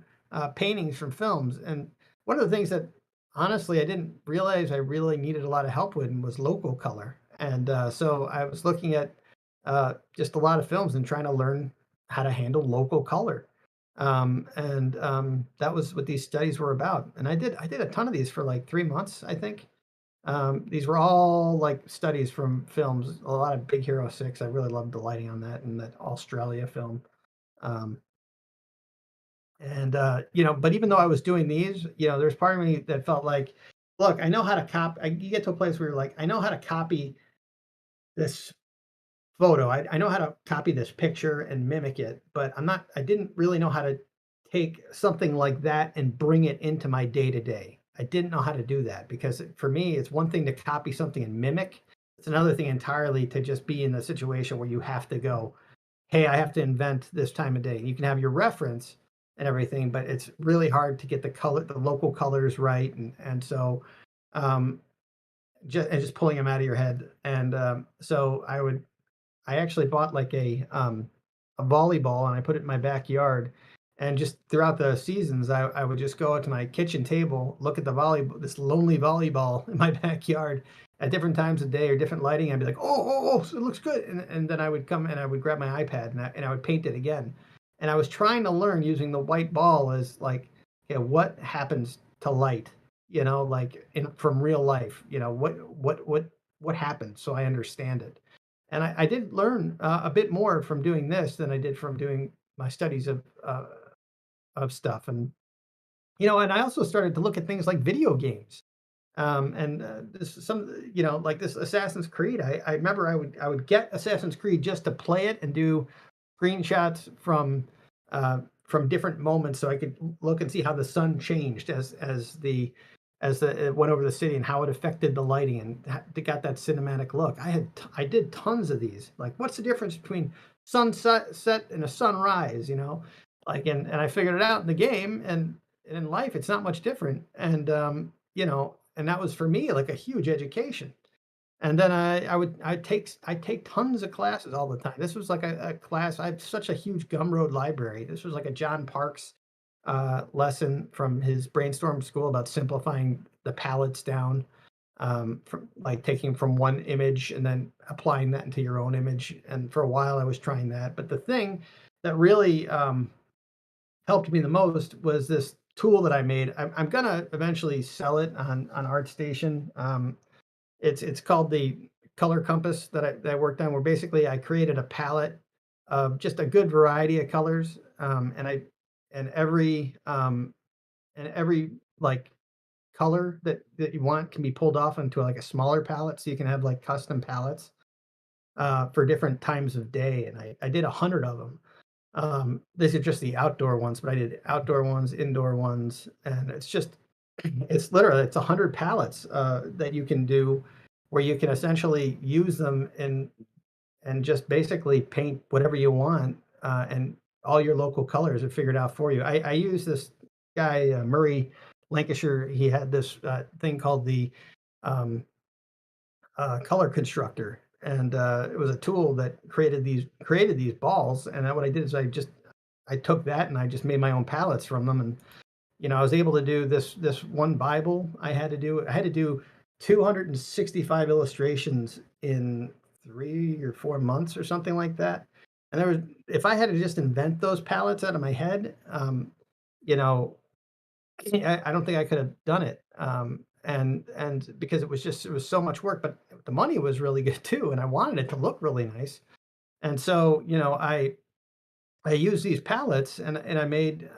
paintings from films. And one of the things that, honestly, I didn't realize I really needed a lot of help with was local color. And so I was looking at just a lot of films and trying to learn how to handle local color. And that was what these studies were about. And I did a ton of these for like 3 months, I think. These were all like studies from films, a lot of Big Hero 6. I really loved the lighting on that, and that Australia film. Um, and but even though I was doing these, there's part of me that felt like, look, I know how to copy. You get to a place where you're like, I know how to copy this photo. I know how to copy this picture and mimic it, but I didn't really know how to take something like that and bring it into my day to day. I didn't know how to do that, because for me, it's one thing to copy something and mimic. It's another thing entirely to just be in the situation where you have to go, hey, I have to invent this time of day. You can have your reference and everything, but it's really hard to get the local colors right. And so, um, just pulling them out of your head. And so I actually bought like a volleyball, and I put it in my backyard, And just throughout the seasons, I would just go out to my kitchen table, look at the volleyball, this lonely volleyball in my backyard at different times of day or different lighting. I'd be like, oh, it looks good. And then I would come and I would grab my iPad and I would paint it again. And I was trying to learn using the white ball as like, okay, what happens to light, like from real life, what happens so I understand it. And I did learn a bit more from doing this than I did from doing my studies of stuff. And I also started to look at things like video games. And this some like this Assassin's Creed. I remember I would get Assassin's Creed just to play it and do screenshots from different moments so I could look and see how the sun changed as it went over the city and how it affected the lighting and got that cinematic look. I did tons of these. Like, what's the difference between sunset set and a sunrise? Like, and I figured it out in the game, and in life it's not much different. And that was for me like a huge education. And then I take tons of classes all the time. This was like a class. I have such a huge Gumroad library. This was like a John Parks lesson from his brainstorm school about simplifying the palettes down, from like taking from one image and then applying that into your own image. And for a while I was trying that. But the thing that really helped me the most was this tool that I made. I'm gonna eventually sell it on ArtStation. It's called the color compass that I worked on, where basically I created a palette of just a good variety of colors, and every like color that you want can be pulled off into like a smaller palette, so you can have like custom palettes for different times of day. And I did 100 of them. These are just the outdoor ones, but I did outdoor ones, indoor ones, and it's 100 palettes that you can do, where you can essentially use them and just basically paint whatever you want, and all your local colors are figured out for you. I use this guy, Murray Lancashire. He had this thing called the um, color constructor, and it was a tool that created these balls. And what I did is I took that and I just made my own palettes from them. And I was able to do this one Bible. I had to do 265 illustrations in 3 or 4 months or something like that. And if I had to just invent those palettes out of my head, you know, I don't think I could have done it. And because it was so much work, but the money was really good too, and I wanted it to look really nice. And so, I used these palettes, and I made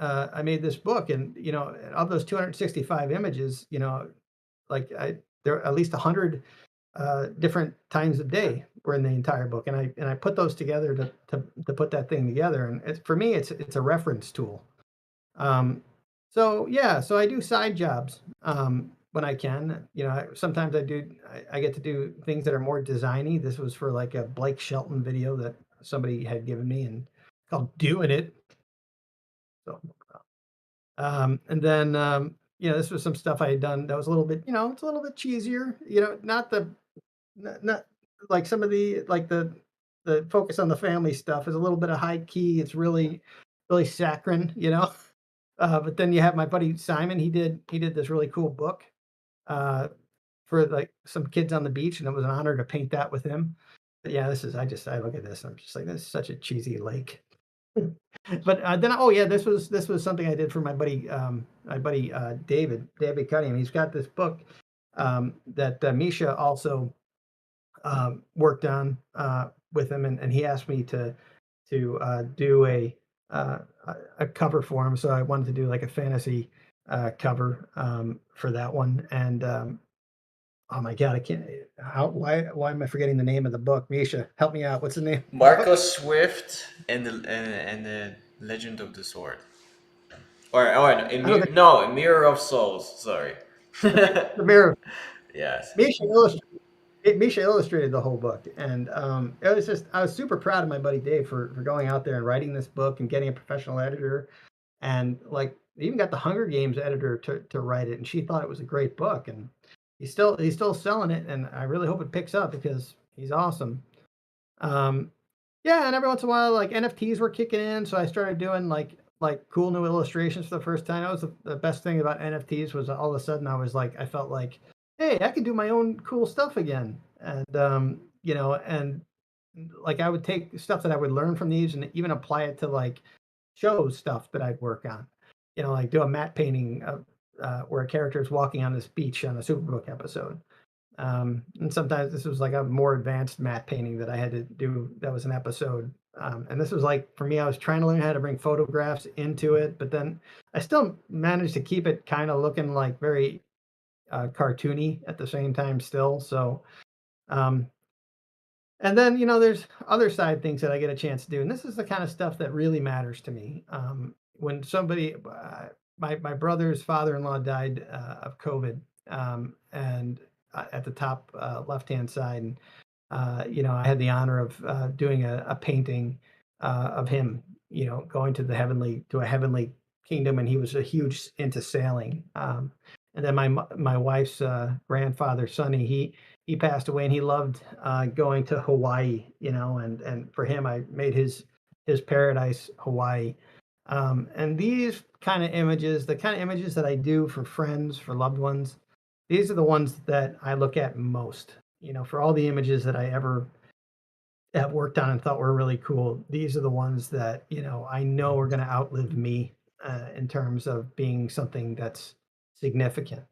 this book. And of those 265 images, like there are at least 100 different times of day were in the entire book. And I put those together to put that thing together. And for me, it's a reference tool. So yeah, so I do side jobs when I can. Sometimes I get to do things that are more designy. This was for like a Blake Shelton video that somebody had given me, and called "Doing It." So, and then this was some stuff I had done that was a little bit, it's a little bit cheesier. Not like some of the focus on the family stuff is a little bit of high key. It's really really saccharine. But then you have my buddy Simon. He did this really cool book uh, for like some kids on the beach, and it was an honor to paint that with him. But yeah, I look at this, and I'm just like, this is such a cheesy lake. But then, oh yeah, this was something I did for my buddy David Cunningham. He's got this book that Misha also worked on with him, and he asked me to do a cover for him. So I wanted to do like a fantasy cover for that one. And oh my god, I can't. Why am I forgetting the name of the book? Misha, help me out. What's the name of the book? Marcos Swift and the Legend of the Sword. Or no, I don't think no, Mirror of Souls. Sorry. the mirror. Yes. Misha illustrated. Misha illustrated the whole book, and it was just I was super proud of my buddy Dave for going out there and writing this book and getting a professional editor, and like they even got the Hunger Games editor to write it, and she thought it was a great book. And he's still selling it, and I really hope it picks up because he's awesome. Um, yeah, and every once in a while, like NFTs were kicking in, so I started doing like like cool new illustrations for the first time. That was the best thing about NFTs was all of a sudden I was like, I felt like, hey, I can do my own cool stuff again. And, and like I would take stuff that I would learn from these and even apply it to like show stuff that I'd work on. Like do a matte painting of where a character is walking on this beach on a Superbook episode. And sometimes this was like a more advanced matte painting that I had to do. That was an episode. And this was like, for me, I was trying to learn how to bring photographs into it, but then I still managed to keep it kind of looking like very cartoony at the same time still. So, um, and then, there's other side things that I get a chance to do. And this is the kind of stuff that really matters to me. When somebody, my brother's father-in-law died of COVID, and at the top left-hand side, and I had the honor of doing a painting of him, going to a heavenly kingdom, and he was a huge into sailing. And then my wife's grandfather, Sonny, he passed away, and he loved going to Hawaii, and for him, I made his paradise Hawaii. And these kind of images, the kind of images that I do for friends, for loved ones, these are the ones that I look at most. For all the images that I ever have worked on and thought were really cool, these are the ones that, I know are going to outlive me in terms of being something that's significant.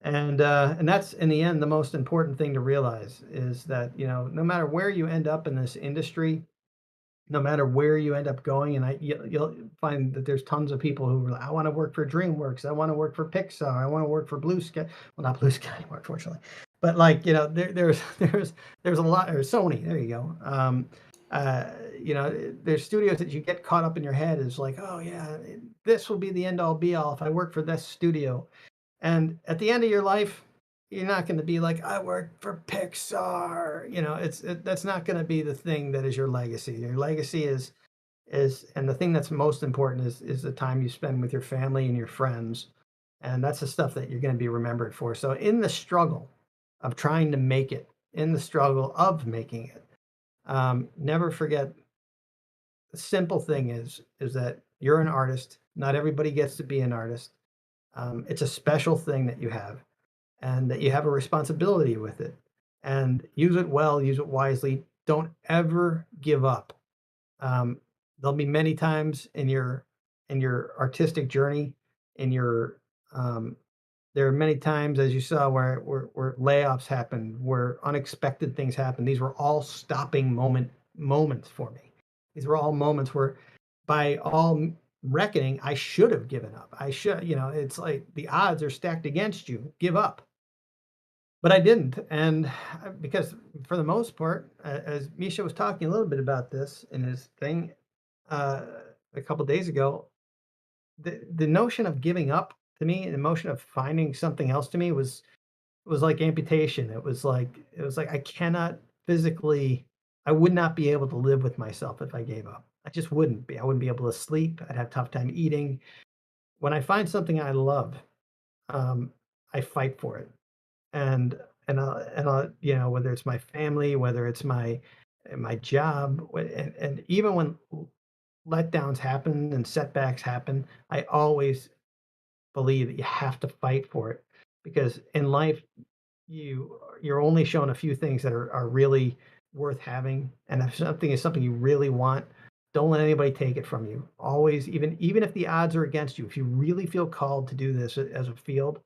And that's in the end the most important thing to realize is that, no matter where you end up in this industry, no matter where you end up going, and you'll find that there's tons of people who are like, I want to work for DreamWorks, I want to work for Pixar, I want to work for Blue Sky. Well, not Blue Sky anymore, unfortunately. But like, there's a lot, or Sony, there you go. Uh, there's studios that you get caught up in your head is like, oh yeah, this will be the end all be all if I work for this studio. And at the end of your life, you're not going to be like, I worked for Pixar. That's not going to be the thing that is your legacy. Your legacy and the thing that's most important is the time you spend with your family and your friends. And that's the stuff that you're going to be remembered for. So in the struggle of trying to make it, in the struggle of making it, never forget the simple thing is that you're an artist. Not everybody gets to be an artist. It's a special thing that you have, and that you have a responsibility with it. And use it well, use it wisely. Don't ever give up. There'll be many times in your artistic journey, in your there are many times, as you saw, where layoffs happen, where unexpected things happen. These were all stopping moments for me. These were all moments where, by all reckoning, I should have given up. I should, it's like the odds are stacked against you. Give up. But I didn't. And because for the most part, as Misha was talking a little bit about this in his thing uh, a couple days ago, the notion of giving up to me, the notion of finding something else to me was like amputation. It was like I cannot physically, I would not be able to live with myself if I gave up. I just wouldn't be. I wouldn't be able to sleep. I'd have a tough time eating. When I find something I love, um, I fight for it. And whether it's my family, whether it's my job, and even when letdowns happen and setbacks happen, I always believe that you have to fight for it, because in life you're only shown a few things that are really worth having, and if something is something you really want, don't let anybody take it from you. Always, even if the odds are against you, if you really feel called to do this as a field,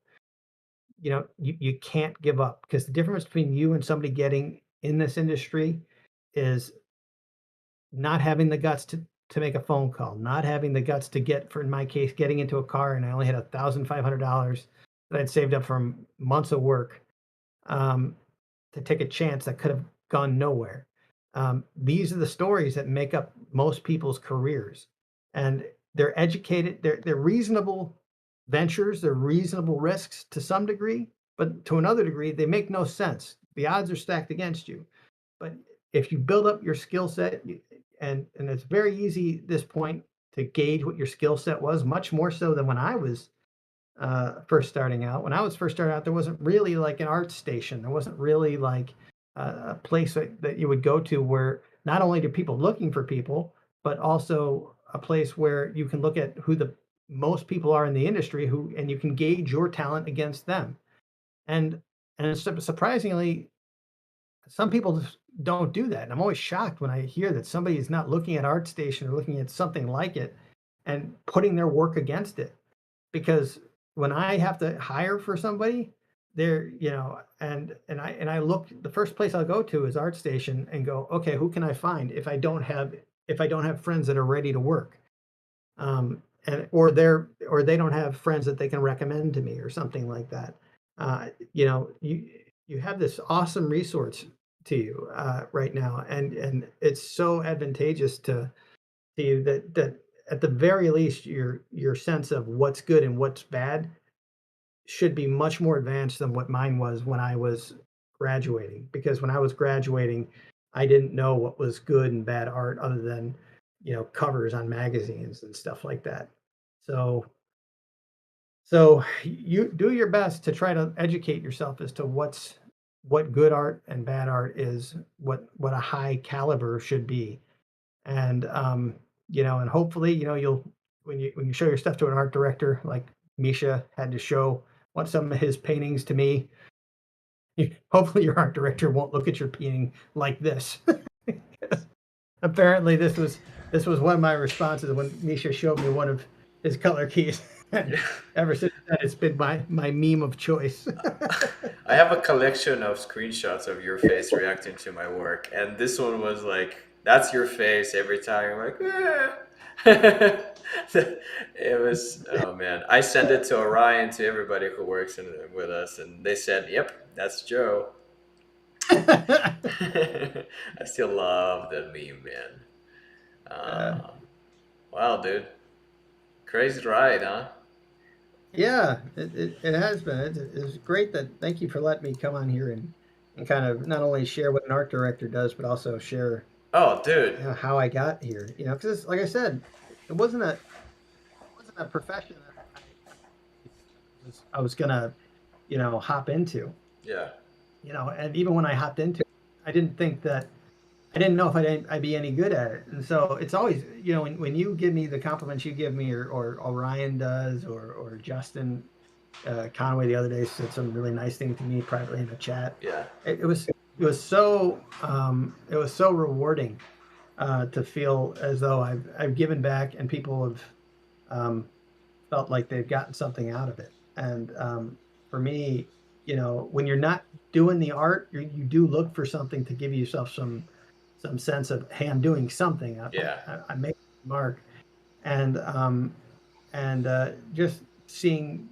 you can't give up, because the difference between you and somebody getting in this industry is not having the guts to make a phone call, not having the guts to get, for in my case, getting into a car and I only had $1,500 that I'd saved up from months of work, um, to take a chance that could have gone nowhere. These are the stories that make up most people's careers, and they're educated. They're reasonable ventures. They're reasonable risks to some degree, but to another degree, they make no sense. The odds are stacked against you. But if you build up your skill set, and it's very easy at this point to gauge what your skill set was, much more so than when I was first starting out. When I was first starting out, there wasn't really like an art station. There wasn't really like a place that you would go to where not only are people looking for people, but also a place where you can look at who the most people are in the industry and you can gauge your talent against them. And surprisingly, some people just don't do that. And I'm always shocked when I hear that somebody is not looking at ArtStation or looking at something like it and putting their work against it. Because when I have to hire for somebody, and I look, the first place I'll go to is ArtStation and go, okay, who can I find if I don't have friends that are ready to work, and or they don't have friends that they can recommend to me or something like that. You have this awesome resource to you right now, and it's so advantageous to you that at the very least your sense of what's good and what's bad should be much more advanced than what mine was when I was graduating. Because when I was graduating, I didn't know what was good and bad art other than, covers on magazines and stuff like that. So so you do your best to try to educate yourself as to what good art and bad art is, what a high caliber should be. And and hopefully, you'll when you show your stuff to an art director like Misha had to show some of his paintings to me. Hopefully your art director won't look at your painting like this. Apparently this was one of my responses when Misha showed me one of his color keys. And Yeah. ever since then it's been my meme of choice. I have a collection of screenshots of your face reacting to my work, and this one was like, "That's your face every time." I'm like, eh. It was, oh man. I sent it to Orion, to everybody who works with us, and they said, "Yep, that's Joe." I still love that meme, man. uh, Uh, wow, dude, crazy ride, huh? Yeah, it has been. It's great that thank you for letting me come on here and kind of not only share what an art director does, but also share, Oh, dude. how I got here. Because like I said, it wasn't a profession that I was gonna, hop into. Yeah. And even when I hopped into it, I didn't think that I didn't know if I'd be any good at it. And so it's always, when you give me the compliments you give me, or Orion does, or Justin Conway the other day said some really nice thing to me privately in the chat. Yeah. It was so rewarding to feel as though I've given back and people have um, felt like they've gotten something out of it. And for me, when you're not doing the art, you do look for something to give yourself some sense of, hey, I'm doing something. Yeah. I made a mark, and just seeing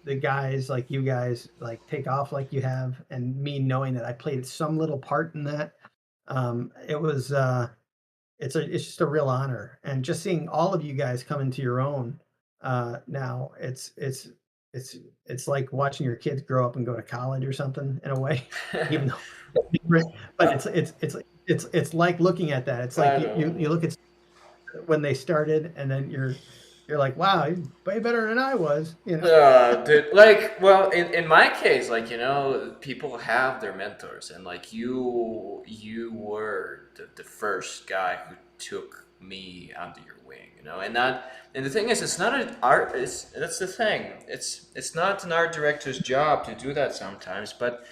the guys like you guys like take off like you have, and me knowing that I played some little part in that, it was it's just a real honor. And just seeing all of you guys come into your own now, it's it's like watching your kids grow up and go to college or something in a way. Even though but it's like looking at that. It's like I know. you look at when they started, and then you're like, wow, you're way better than I was. Dude, like, well, in my case, like, people have their mentors, and like you were the first guy who took me under your wing, and the thing is, it's not an art. That's the thing. It's not an art director's job to do that sometimes, but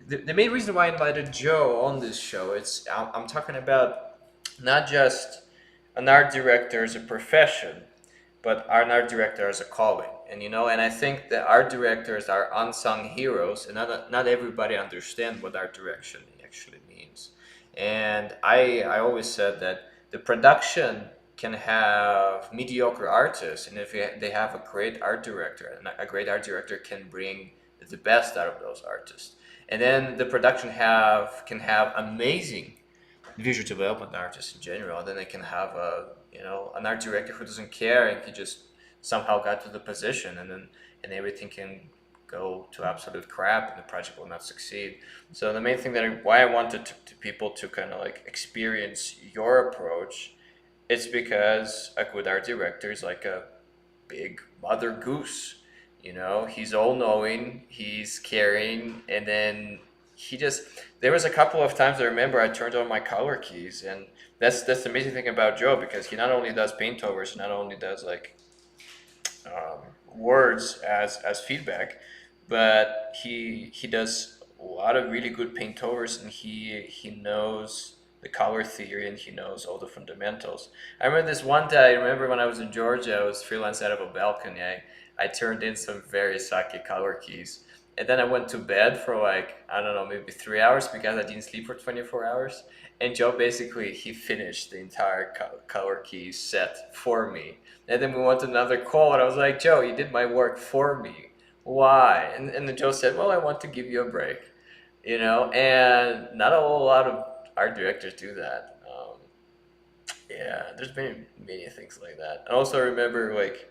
the main reason why I invited Joe on this show, I'm talking about not just an art director as a profession, but an art director as a calling. And I think that art directors are unsung heroes, and not everybody understands what art direction actually means. And I always said that the production can have mediocre artists, and if they have a great art director, and a great art director can bring the best out of those artists. And then the production can have amazing visual development artists in general. And then they can have an art director who doesn't care, and he just somehow got to the position, and everything can go to absolute crap, and the project will not succeed. So the main thing why I wanted to people to kind of like experience your approach, it's because a good art director is like a big mother goose. He's all knowing, he's caring, and then he just. There was a couple of times I remember I turned on my color keys, and that's the amazing thing about Joe, because he not only does paint overs, not only does like words as feedback, but he does a lot of really good paint overs, and he knows the color theory, and he knows all the fundamentals. I remember this one day. I remember when I was in Georgia, I was freelance out of a balcony. I turned in some very sucky color keys, and then I went to bed for like, I don't know, maybe 3 hours, because I didn't sleep for 24 hours. And Joe basically he finished the entire color key set for me. And then we went to another call, and I was like, Joe, you did my work for me. Why? And then Joe said, well, I want to give you a break, and not a whole lot of art directors do that. Yeah, there's been many things like that. I also remember like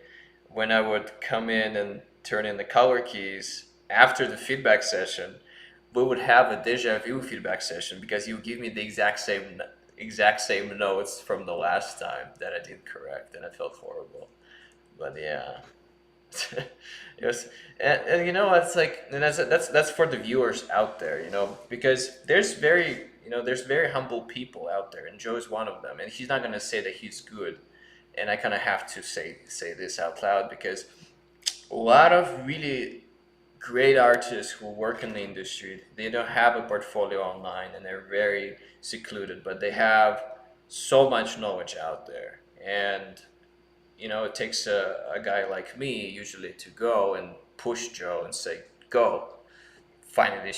when I would come in and turn in the color keys after the feedback session, we would have a deja vu feedback session, because you give me the exact same notes from the last time that I did correct, and I felt horrible. But yeah, it was, and it's like, and that's for the viewers out there, because there's very humble people out there, and Joe's one of them, and he's not gonna say that he's good, and I kind of have to say this out loud, because a lot of really great artists who work in the industry, they don't have a portfolio online, and they're very secluded, but they have so much knowledge out there. And it takes a guy like me usually to go and push Joe and say, go finally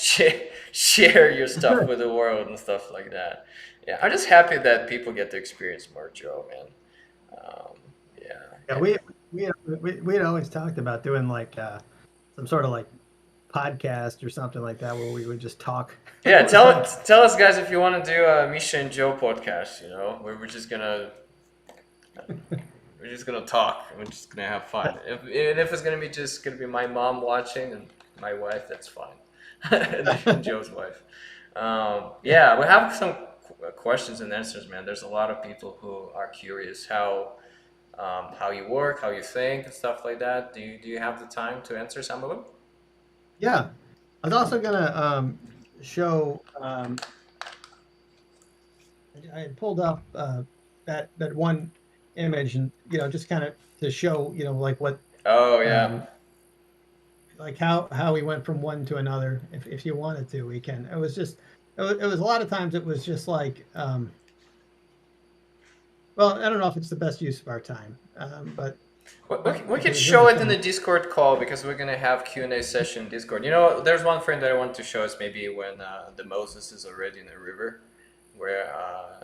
share your stuff with the world and stuff like that. Yeah, I'm just happy that people get to experience more Joe, man. Yeah. Yeah, we had always talked about doing like some sort of like podcast or something like that where we would just talk. Yeah, It was tell like, tell us, guys, if you want to do a Misha and Joe podcast. Where we're just gonna talk. And we're just gonna have fun. If it's gonna be my mom watching and my wife, that's fine. And Joe's wife. Yeah, we have some questions and answers, man. There's a lot of people who are curious how you work, how you think, and stuff like that. Do you have the time to answer some of them? yeah. I was also gonna show. I had pulled up that one image, and just kind of to show like what Oh yeah. um, like how we went from one to another. If you wanted to, we can. It was just it was a lot of times it was just like well, I don't know if it's the best use of our time, but We if it can was show it in the interesting. Discord call, because we're gonna have Q&A session in Discord. There's one frame that I want to show is maybe when the Moses is already in the river, where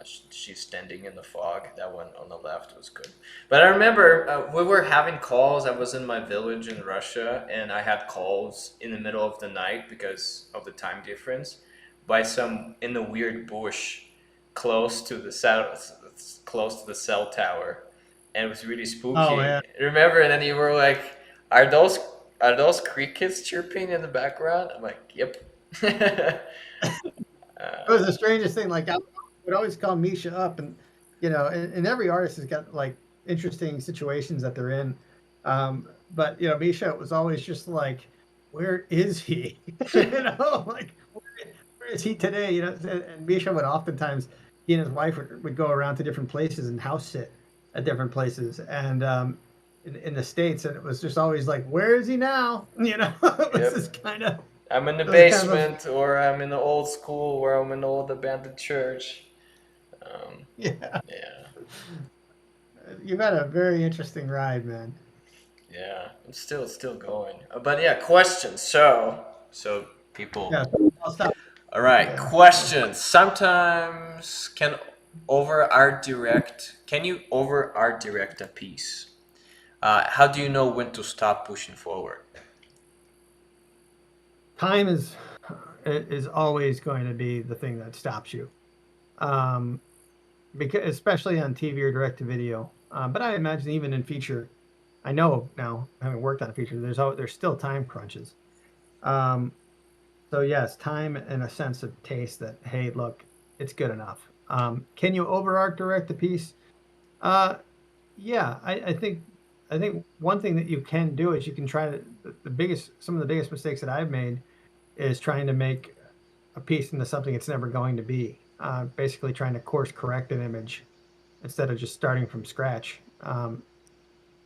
she's standing in the fog. That one on the left was good. But I remember we were having calls. I was in my village in Russia, and I had calls in the middle of the night because of the time difference, by some in the weird bush close to the cell tower, and it was really Oh yeah, spooky. Remember? And then you were like, "Are those crickets chirping in the background?" I'm like, "Yep." it was uh, the strangest thing. Like I would always call Misha up, and and every artist has got like interesting situations that they're in. But Misha was always just like, "Where is he?" Like where is he today? And Misha would oftentimes he and his wife would go around to different places and house sit at different places, and in the states, and it was just always like, "Where is he now?" It was yep. just kind of I'm in the it was kind of those basement, or I'm in the old school, or I'm in the old abandoned church. Um, yeah. yeah, You've had a very interesting ride, man. yeah. I'm still going. But yeah, questions. So Yeah, people. I'll stop. All right, Yeah. questions. Sometimes can you over art direct a piece? How do you know when to stop pushing forward? Time is always going to be the thing that stops you, um, because especially on TV or direct to video. But I imagine even in feature, I know now having worked on a feature, there's still time crunches. Um, so yes, time and a sense of taste that hey, look, it's good enough. Can you over art direct the piece? Uh, yeah, I think one thing that you can do is you can try to some of the biggest mistakes that I've made is trying to make a piece into something it's never going to be. basically trying to course correct an image instead of just starting from scratch.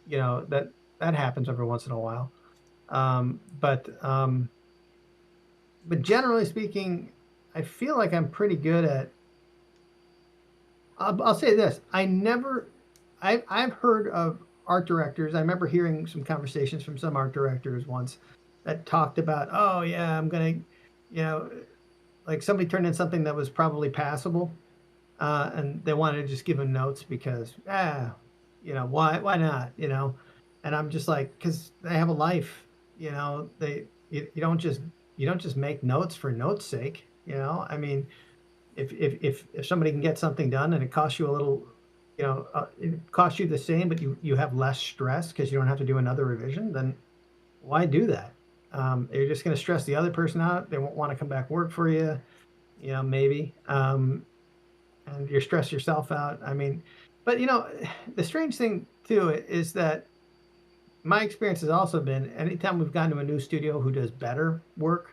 You know, that happens every once in a while. Um, but um, but generally speaking, I feel like I'm pretty good at. I'll say this: I've heard of art directors. I remember hearing some conversations from some art directors once that talked about, oh yeah, I'm gonna, you know, like somebody turned in something that was probably passable, and they wanted to just give them notes because, why not, and I'm just like, because they have a life, you don't just make notes for notes sake, I mean, if somebody can get something done and it costs you a little, it costs you the same, but you have less stress because you don't have to do another revision, then why do that? You're just going to stress the other person out. They won't want to come back work for you, maybe. And you stress yourself out. I mean, but the strange thing too is that my experience has also been anytime we've gone to a new studio who does better work,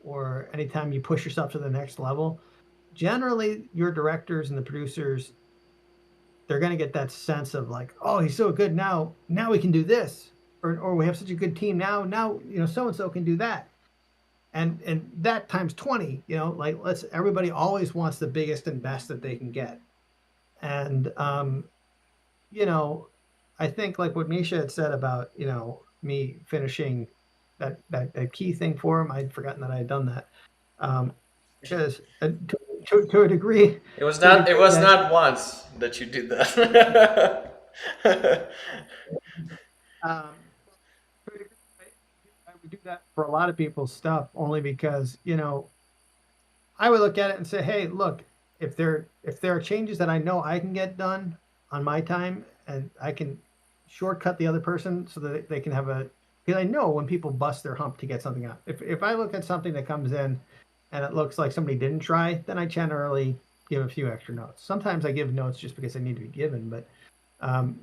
or anytime you push yourself to the next level, generally your directors and the producers, they're going to get that sense of like, oh, he's so good now we can do this, or we have such a good team now so and so can do that, and that times 20, like let's everybody always wants the biggest and best that they can get. And you know, I think like what Misha had said about, me finishing that key thing for him. I'd forgotten that I had done that. Because to a degree, to a It degree was that not once that you did that. um, to a degree, I would do that for a lot of people's stuff only because, I would look at it and say, hey, look, if there are changes that I know I can get done on my time and I can shortcut the other person so that they can have a, because I know when people bust their hump to get something out. If I look at something that comes in and it looks like somebody didn't try, then I generally give a few extra notes. Sometimes I give notes just because they need to be given, but um,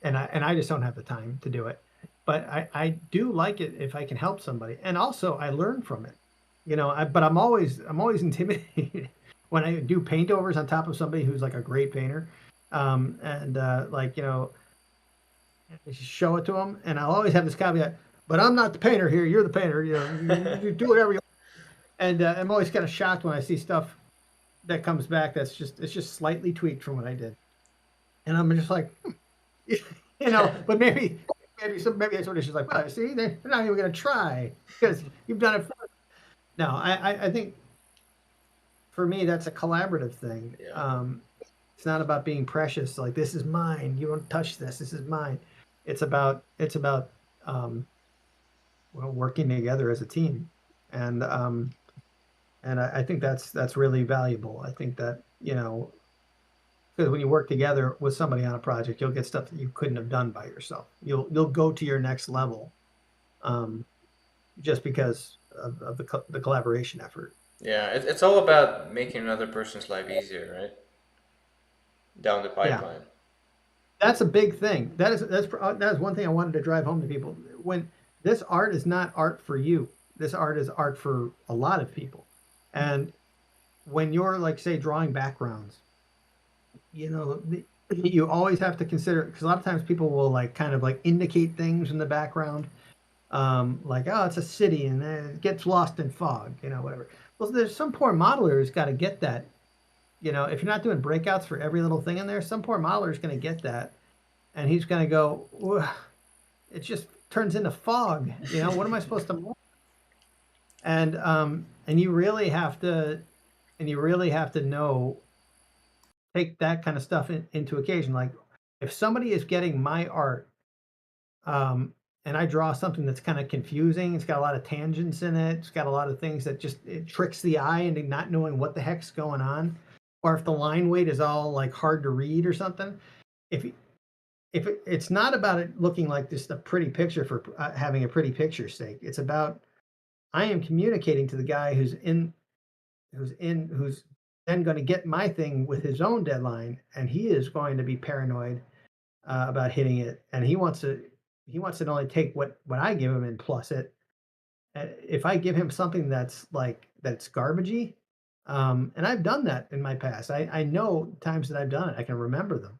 and I just don't have the time to do it. But I do like it if I can help somebody, and also I learn from it. But I'm always intimidated when I do paint overs on top of somebody who's like a great painter, and like I show it to them, and I'll always have this caveat. But I'm not the painter here. You're the painter. You do whatever you. And I'm always kind of shocked when I see stuff that comes back it's just slightly tweaked from what I did, and I'm just like, but maybe that's what it's just like. Well, see, they're not even going to try because you've done it. No, I think for me that's a collaborative thing. Yeah. It's not about being precious. Like this is mine. You don't touch this. This is mine. It's about um, well, working together as a team, and I think that's really valuable. I think that because when you work together with somebody on a project, you'll get stuff that you couldn't have done by yourself. You'll go to your next level, um, just because of the collaboration effort. Yeah, it's all about making another person's life easier, right? Down the Yeah, pipeline. that's a big thing. That is one thing I wanted to drive home to people. When this art is not art for you, this art is art for a lot of people. And when you're like say drawing backgrounds, you always have to consider because a lot of times people will like kind of like indicate things in the background, like oh it's a city and then it gets lost in fog, whatever. Well, there's some poor modeler who's got to get that. If you're not doing breakouts for every little thing in there, some poor modeler is going to get that, and he's going to go, it just turns into fog. What am I supposed to model? And you really have to know take that kind of stuff into occasion. Like if somebody is getting my art, and I draw something that's kind of confusing, it's got a lot of tangents in it, it's got a lot of things that just it tricks the eye into not knowing what the heck's going on, or if the line weight is all like hard to read or something. If it's not about it looking like just a pretty picture for having a pretty picture's sake, it's about I am communicating to the guy who's then going to get my thing with his own deadline, and he is going to be paranoid about hitting it, and he wants to only take what I give him and plus it. If I give him something that's garbagey, And I've done that in my past. I know times that I've done it. I can remember them.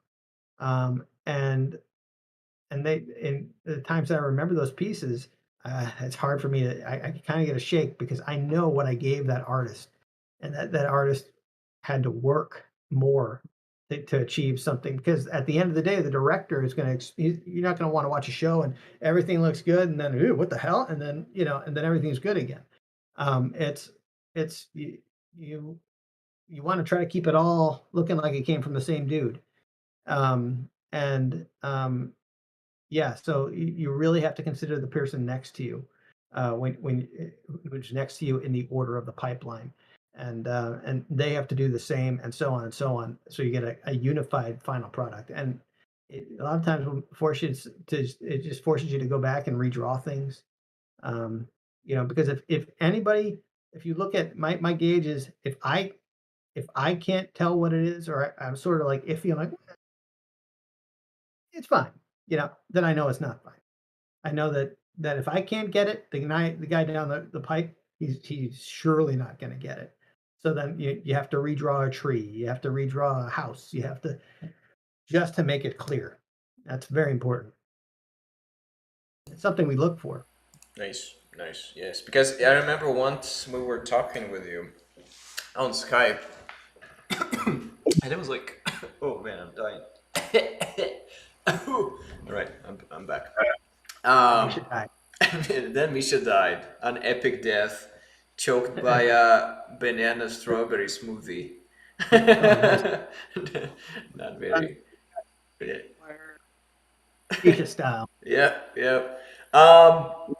And they in the times that I remember those pieces, it's hard for me to I kind of get a shake because I know what I gave that artist, and that artist had to work more to achieve something. Because at the end of the day, the director is going to you're not going to want to watch a show and everything looks good, and then ooh, what the hell, and then and then everything's good again. It's you you you want to try to keep it all looking like it came from the same dude. And Yeah, so you really have to consider the person next to you, who's next to you in the order of the pipeline, and they have to do the same, and so on and so on. So you get a unified final product, and a lot of times will force you it just forces you to go back and redraw things. Um, because if anybody, if you look at my gauge is if I can't tell what it is, or I'm sort of like iffy, I'm like it's fine, then I know it's not fine. I know that if I can't get it, the guy down the pipe, he's surely not gonna get it. So then you have to redraw a tree, you have to redraw a house, you have to just to make it clear. That's very important. It's something we look for. Nice, nice. Yes, because I remember once we were talking with you on Skype, and it was like, oh man, I'm dying. All right, I'm back. And we Um, should die. then Misha died, an epic death, choked by a banana strawberry smoothie. Oh, nice. Not Um, very. Yeah, Asia style. yeah, yeah. Um,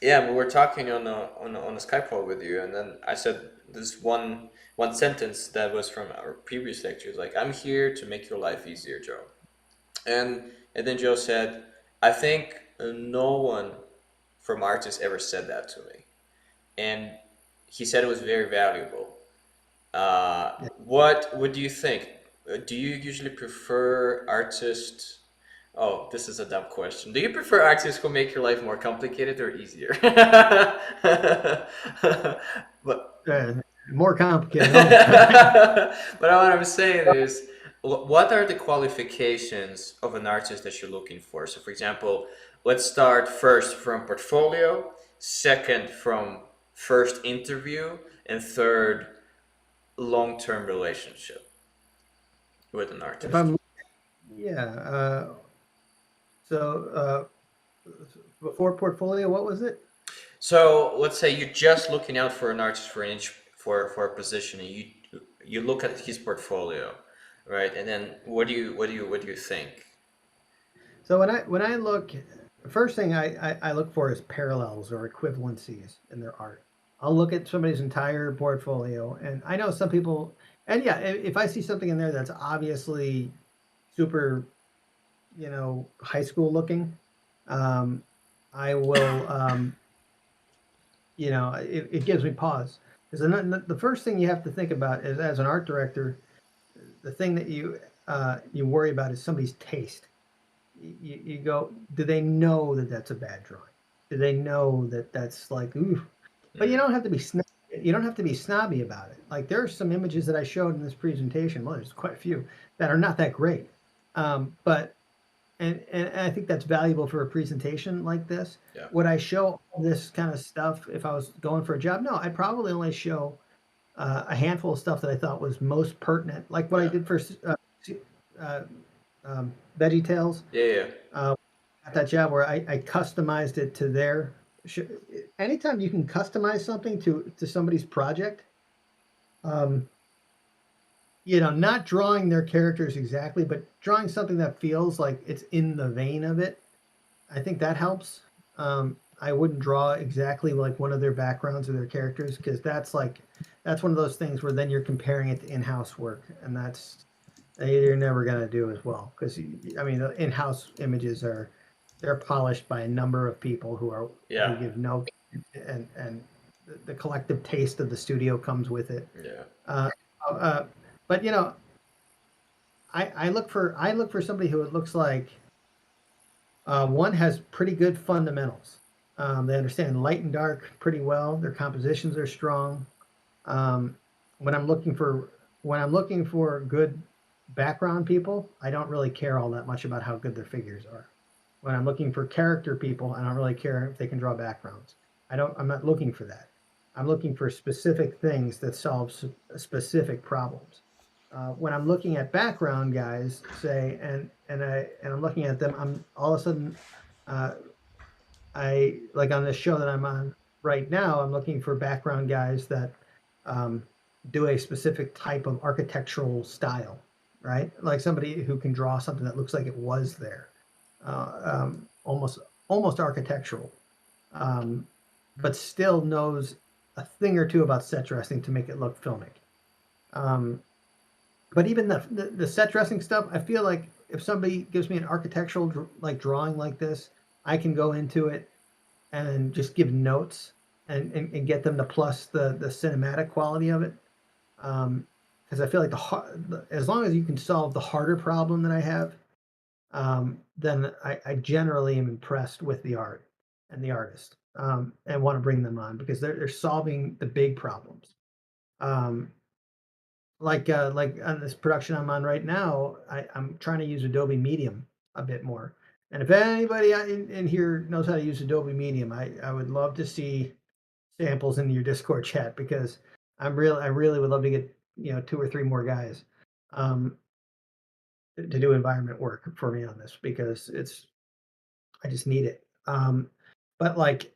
yeah, we were talking on a Skype call with you, and then I said this one sentence that was from our previous lectures, like, "I'm here to make your life easier, Joe." And then Joe said, "I think no one from artists ever said that to me," and he said it was very valuable. Yeah. What do you think? Do you usually prefer artists? Oh, this is a dumb question. Do you prefer artists who make your life more complicated or easier? but Uh, More complicated all the time. but what I'm saying is, what are the qualifications of an artist that you're looking for? So, for example, let's start first from portfolio, second from first interview, and third long-term relationship with an If artist. I'm Yeah, so before portfolio, what was it? So let's say you're just looking out for an artist for an inch for a position, and you look at his portfolio, right? And then what do you think? So when I look, the first thing I look for is parallels or equivalencies in their art. I'll look at somebody's entire portfolio, and I know some people, and yeah, if I see something in there that's obviously super, high school looking, um, I will, it gives me pause. Because the first thing you have to think about is, as an art director, the thing that you worry about is somebody's taste. You go, do they know that that's a bad drawing? Do they know that that's like, ooh? But you Mm, don't have to be you don't have to be snobby about it. Like there are some images that I showed in this presentation. Well, there's quite a few that are not that great, but and I think that's valuable for a presentation like this. yeah, Would I show all this kind of stuff if I was going for a job? No, I'd probably only show a handful of stuff that I thought was most pertinent, like what I yeah, did for uh, Veggie Tales. yeah, yeah. Uh, at that job where I customized it to their. Anytime you can customize something to somebody's project, um, not drawing their characters exactly, but drawing something that feels like it's in the vein of it. I think that helps. I wouldn't draw exactly like one of their backgrounds or their characters because that's one of those things where then you're comparing it to in-house work, and you're never gonna do as well because I mean the in-house images they're polished by a number of people who Yeah, give no and the collective taste of the studio comes with it. yeah, Uh, uh, but I look for somebody who it looks like one has pretty good fundamentals. They understand light and dark pretty well. Their compositions are strong. Um, when I'm looking for good background people, I don't really care all that much about how good their figures are. When I'm looking for character people, I don't really care if they can draw backgrounds. I'm not looking for that. I'm looking for specific things that solve specific problems. When I'm looking at background guys, say, and I'm looking at them, I'm all of a sudden, uh, I like on this show that I'm on right now, I'm looking for background guys that um, do a specific type of architectural style, right? Like somebody who can draw something that looks like it was there, almost architectural, um, but still knows a thing or two about set dressing to make it look filmic. Um, but even the set dressing stuff, I feel like if somebody gives me an architectural like drawing like this, I can go into it and just give notes and get them to plus the cinematic quality of it. Because I feel like as long as you can solve the harder problem that I have, then I generally am impressed with the art and the artist, and want to bring them on because they're solving the big problems. Um, like on this production I'm on right now, I'm trying to use Adobe Medium a bit more. And if anybody in here knows how to use Adobe Medium, I would love to see samples in your Discord chat because I really would love to get two or three more guys um, to do environment work for me on this because I just need it. But like,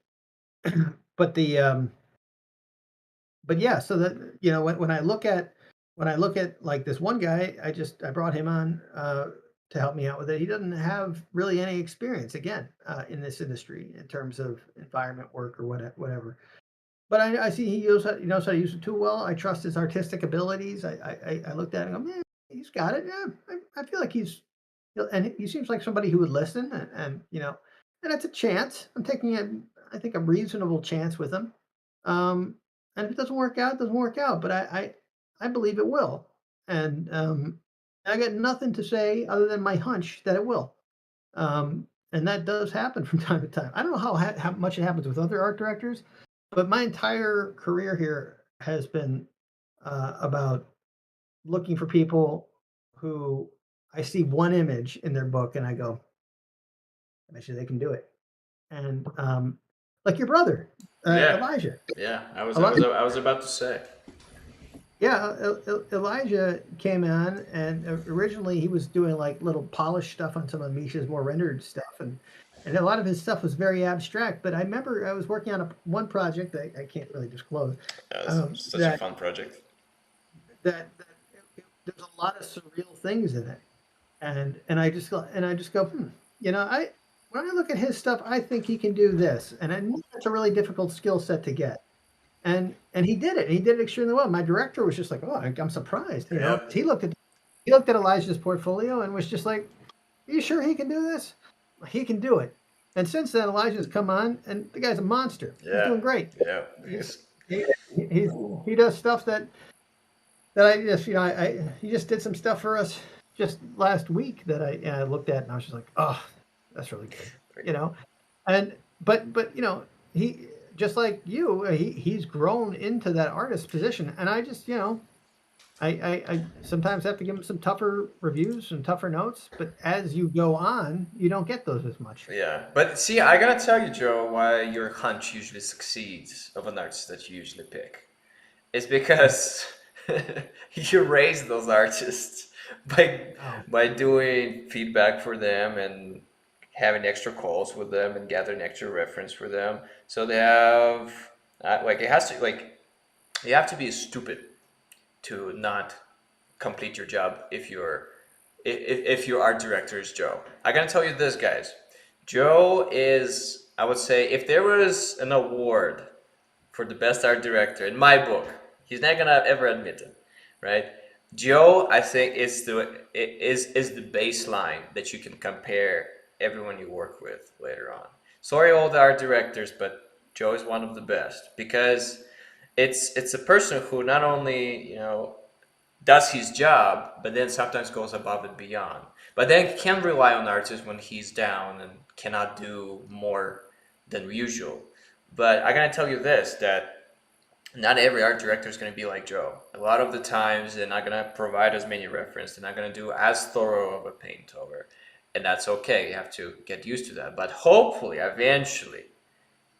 but the but yeah, so that when I look at like this one guy, I brought him on to help me out with it. He doesn't have really any experience again in this industry in terms of environment work or whatever. But I see he knows how to use the tool well. I trust his artistic abilities. I looked at him and go, man, he's got it. Yeah, I feel like and he seems like somebody who would listen and and it's a chance. I'm taking I think a reasonable chance with him. Um, and if it doesn't work out, it doesn't work out. But I believe it will. And I got nothing to say other than my hunch that it will. And that does happen from time to time. I don't know how much it happens with other art directors, but my entire career here has been about looking for people who I see one image in their book and I go, I bet you they can do it. And like your brother, Yeah, Elijah. yeah. Elijah, I was about to say. yeah, Elijah came on, and originally he was doing like little polished stuff on some of Misha's more rendered stuff, and a lot of his stuff was very abstract. But I remember I was working on one project that I can't really disclose. Yeah, it's Um, such a that fun project. there's a lot of surreal things in it, and I just go, I when I look at his stuff, I think he can do this, and I know that's a really difficult skill set to get. And he did it. He did it extremely well. My director was just like, "Oh, I'm surprised." Yeah. He looked at Elijah's portfolio and was just like, "Are you sure he can do this? He can do it." And since then, Elijah's come on, and the guy's a monster. He's Yeah. doing great. Yeah. He's he, he's he does stuff that I just he just did some stuff for us just last week that I looked at and I was just like, "Oh, that's really good," you know. And but he just like you, he's grown into that artist position, and I just I sometimes have to give him some tougher reviews and tougher notes, but as you go on, you don't get those as much. Yeah. But see, I gotta tell you, Joe, why your hunch usually succeeds of an artist that you usually pick. It's because you raise those artists by Oh, doing feedback for them and having extra calls with them and gathering extra reference for them. So they have like it has to like you have to be stupid to not complete your job if your art director is Joe. I gotta tell you this, guys. Joe is, I would say, if there was an award for the best art director in my book, he's not gonna ever admit it, right? Joe, I think, is the baseline that you can compare everyone you work with later on. Sorry, all the art directors, but Joe is one of the best because it's a person who not only does his job, but then sometimes goes above and beyond. But then can rely on artists when he's down and cannot do more than usual. But I gotta tell you this: that not every art director is going to be like Joe. A lot of the times, they're not going to provide as many references. They're not going to do as thorough of a paint over, and that's okay. You have to get used to that. But hopefully, eventually,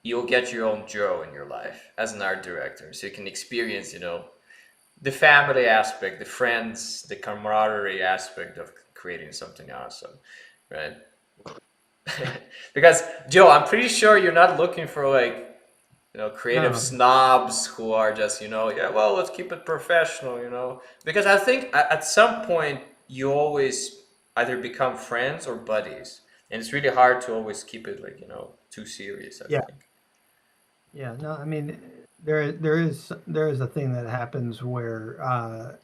you'll get your own Joe in your life as an art director, so you can experience, the family aspect, the friends, the camaraderie aspect of creating something awesome, right? Because Joe, I'm pretty sure you're not looking for like creative No, snobs who are just, yeah, well, let's keep it professional. Because I think at some point you always either become friends or buddies, and it's really hard to always keep it like, too serious, I yeah, think. yeah. No, I mean, there is a thing that happens where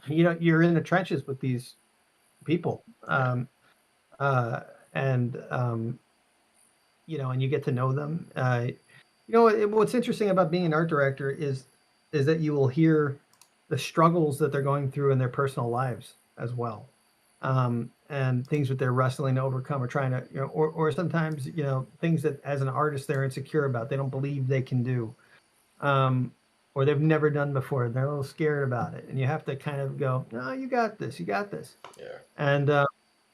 you're in the trenches with these people, Yeah. uh, and and you get to know them. What's interesting about being an art director is that you will hear the struggles that they're going through in their personal lives as well, and things that they're wrestling to overcome or trying to, or sometimes things that as an artist they're insecure about, they don't believe they can do, um, or they've never done before. They're a little scared about it, and you have to kind of go, "No, you got this. You got this." Yeah. And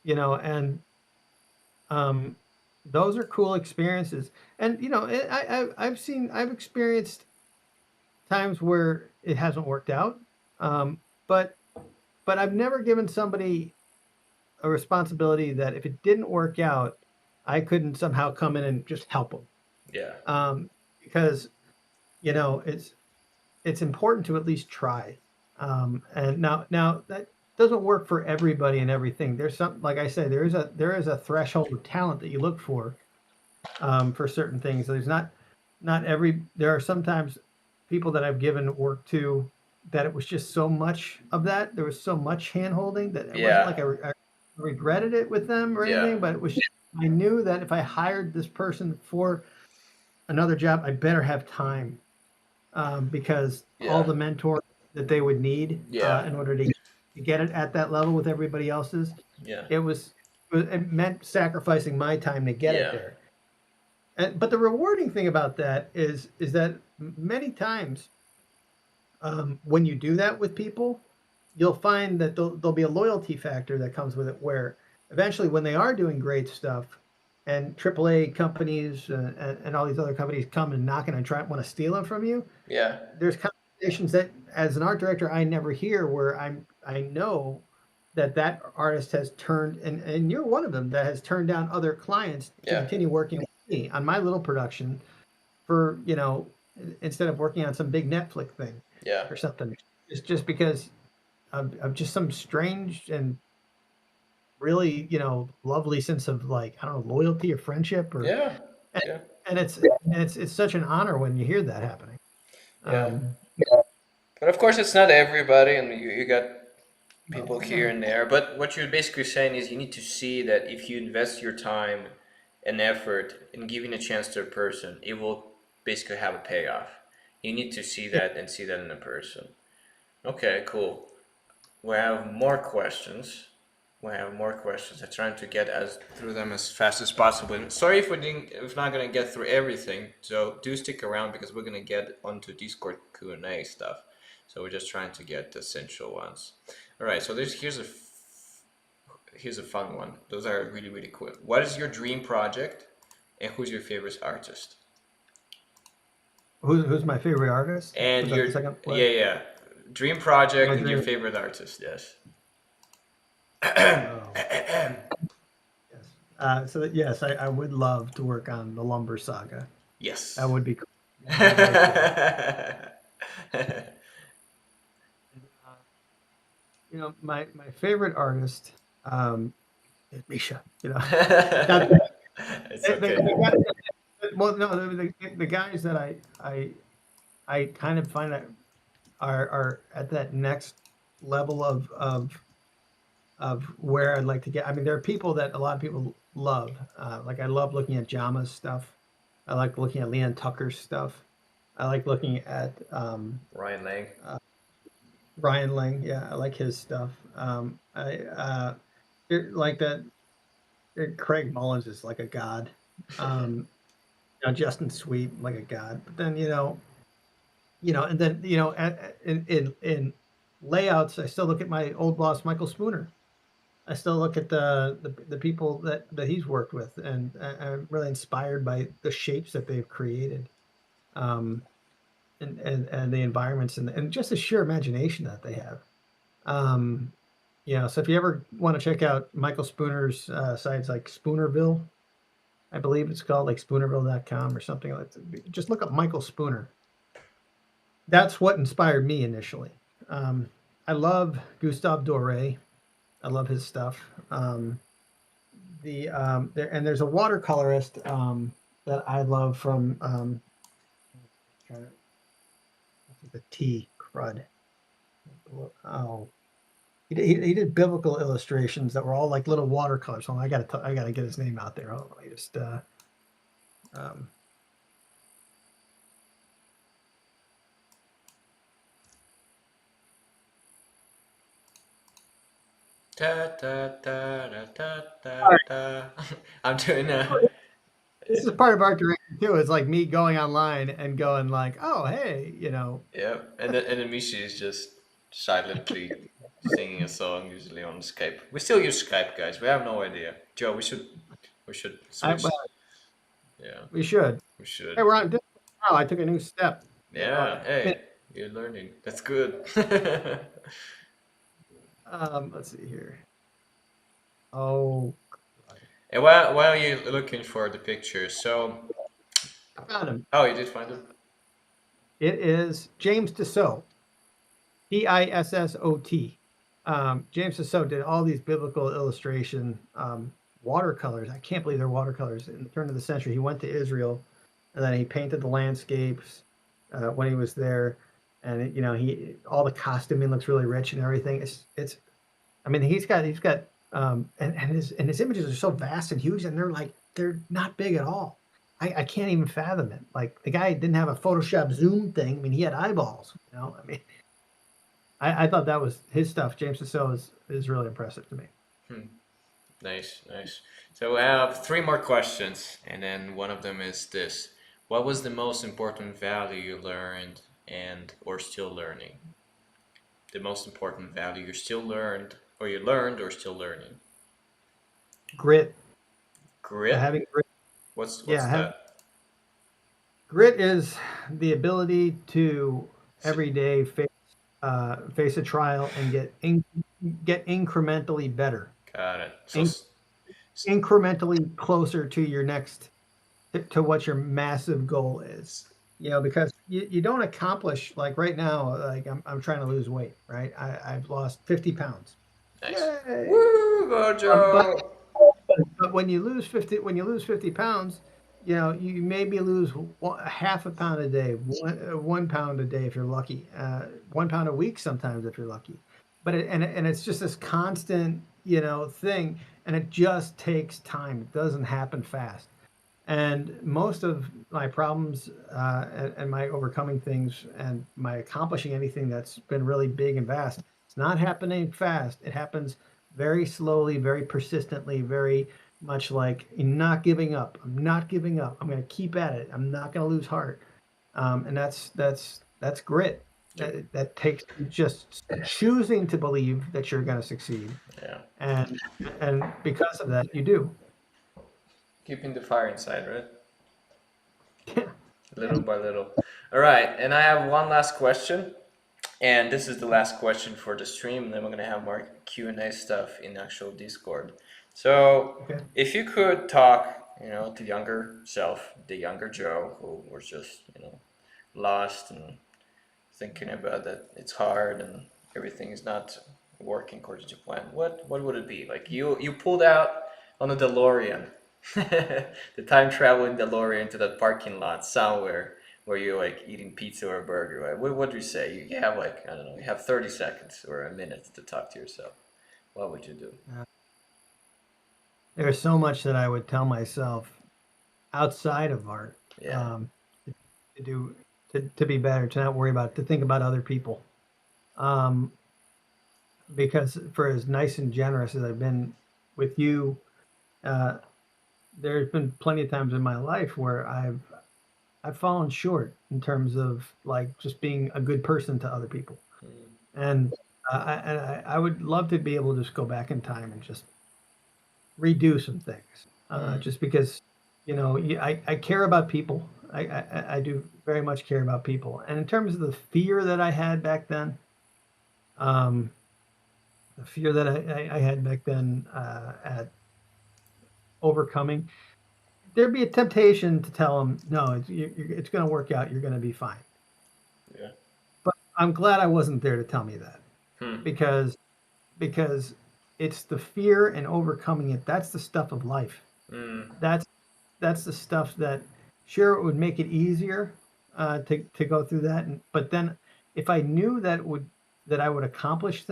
and um, those are cool experiences. And I've experienced times where it hasn't worked out, um, but I've never given somebody a responsibility that if it didn't work out, I couldn't somehow come in and just help them, Yeah. because it's important to at least try. And now that doesn't work for everybody and everything. There's some, like I say, there is a threshold of talent that you look for certain things. There are sometimes people that I've given work to that it was just so much of that. There was so much hand holding that it wasn't like Yeah. I regretted it with them or Yeah. anything, but it was just, I knew that if I hired this person for another job, I better have time, because all Yeah. the mentor that they would need Yeah. in order to get it at that level with everybody else's, Yeah. it meant sacrificing my time to get it Yeah. there. But the rewarding thing about that is that many times, when you do that with people, you'll find that there'll be a loyalty factor that comes with it, where eventually when they are doing great stuff and AAA companies, and all these other companies come and knocking and try want to steal them from you, Yeah. there's conversations that as an art director I never hear, where I know that artist has turned, and you're one of them, that has turned down other clients to Yeah. continue working with me on my little production, for instead of working on some big Netflix thing Yeah. or something. It's just because of just some strange and really, lovely sense of, like, I don't know, loyalty or friendship, or Yeah. and, Yeah. and it's such an honor when you hear that happening. Yeah. Um, But of course, it's not everybody, and you got people no, here no, and there. But what you're basically saying is you need to see that if you invest your time and effort in giving a chance to a person, it will basically have a payoff. You need to see yeah, that and see that in a person. Okay, cool. We have more questions. We have more questions. I'm trying to get as through them as fast as possible. And sorry if we didn't, if not gonna get through everything. So do stick around because we're gonna get onto Discord Q&A stuff. So we're just trying to get the essential ones. All right. So here's a fun one. Those are really really cool. What is your dream project, and who's your favorite artist? who's my favorite artist? And Was that your the second? What? yeah, dream project My and your dream. favorite artist. Yes. Oh, yes. Yes, I would love to work on the Lumber Saga. That Yes. would be cool. That would be really cool. Uh, my favorite artist, is Misha. Now, It's okay. the well, no, the guys that I kind of find that are at that next level of where I'd like to get. I mean, there are people that a lot of people love. Like, I love looking at Jama's stuff. I like looking at Leon Tucker's stuff. I like looking at Ryan Lang. uh, Ryan Lang. Yeah, I like his stuff. I like that. Craig Mullins is like a god. Um, Justin Sweet, like a god. But then, And then in layouts, I still look at my old boss Michael Spooner. I still look at the people that he's worked with, and I'm really inspired by the shapes that they've created, um, and the environments, and just the sheer imagination that they have. Um, so if you ever want to check out Michael Spooner's sites like Spoonerville, I believe it's called, like Spoonerville.com or something like that. Just look up Michael Spooner. That's what inspired me initially. Um, I love Gustave Doré. I love his stuff. There's a watercolorist that I love from the T crud. Oh, he did biblical illustrations that were all like little watercolors. So I gotta get his name out there. Hold on, I just um, Da, da, da, da, da, da, da. I'm doing a. this is part of art direction too. It's like me going online and going like, oh hey, Yeah, and then Michi is just silently singing a song, usually on Skype. We still use Skype, guys. We have no idea. Joe, we should switch. well, Yeah, we should. we Hey, should. we're on. Wow, I took a new step. Yeah, I mean, hey, you're learning. That's good. let's see here. Oh, And while you're looking for the picture, so I found him. oh, you did find it. It is James Tissot. Tissot. James Tissot did all these biblical illustration watercolors. I can't believe they're watercolors. In the turn of the century, he went to Israel, and then he painted the landscapes when he was there. And he all the costuming looks really rich and everything. It's. I mean, he's got and his images are so vast and huge, and they're not big at all. I can't even fathom it. Like the guy didn't have a Photoshop zoom thing. I mean, he had eyeballs. I mean, I thought that was his stuff. James Tissot is really impressive to me. Hmm. Nice, nice. So we have three more questions, and then one of them is this: what was the most important value you learned and or still learning? The most important value you learned or still learning? Grit, having Grit? grit. What's Yeah, that? grit is the ability to every day face a trial and get incrementally better, Got it. So, in, incrementally closer to your next to what your massive goal is. Because you don't accomplish, like right now, like I'm trying to lose weight, right? I've lost 50 pounds. nice. Yay. Woo, Um, but Gojo! but when you lose 50 pounds, you maybe lose half a pound a day, 1 pound a day if you're lucky, 1 pound a week sometimes if you're lucky. And it's just this constant, thing, and it just takes time. It doesn't happen fast. And most of my problems and my overcoming things and my accomplishing anything that's been really big and vast, it's not happening fast. It happens very slowly, very persistently, very much like not giving up. I'm not giving up. I'm going to keep at it. I'm not going to lose heart. And that's grit. That takes just choosing to believe that you're going to succeed, Yeah. and and because of that, you do. Keeping the fire inside, right? Yeah. Little by little. All right, and I have one last question, and this is the last question for the stream. And then we're gonna have more Q&A stuff in actual Discord. So, Okay. if you could talk, to younger self, the younger Joe, who was just, lost and thinking about that it's hard and everything is not working according to plan, what would it be? Like you pulled out on a DeLorean, the time traveling DeLorean to that parking lot somewhere where you're like eating pizza or a burger. Right? What do you say? You have like, I don't know, you have 30 seconds or a minute to talk to yourself. What would you do? There's so much that I would tell myself outside of art, Yeah. um, to do to be better, to not worry about, to think about other people. Um, because for as nice and generous as I've been with you, uh, there's been plenty of times in my life where I've I've fallen short in terms of like just being a good person to other people. Mm, And I would love to be able to just go back in time and just redo some things, mm, just because, I care about people. I do very much care about people. And in terms of the fear that I had back then, um, the fear that I had back then at overcoming, there'd be a temptation to tell them, no, it's going to work out. You're going to be fine. yeah. But I'm glad I wasn't there to tell me that Hmm. because because it's the fear and overcoming it. That's the stuff of life. Mm, That's that's the stuff that sure it would make it easier to go through that. But then if I knew that I would accomplish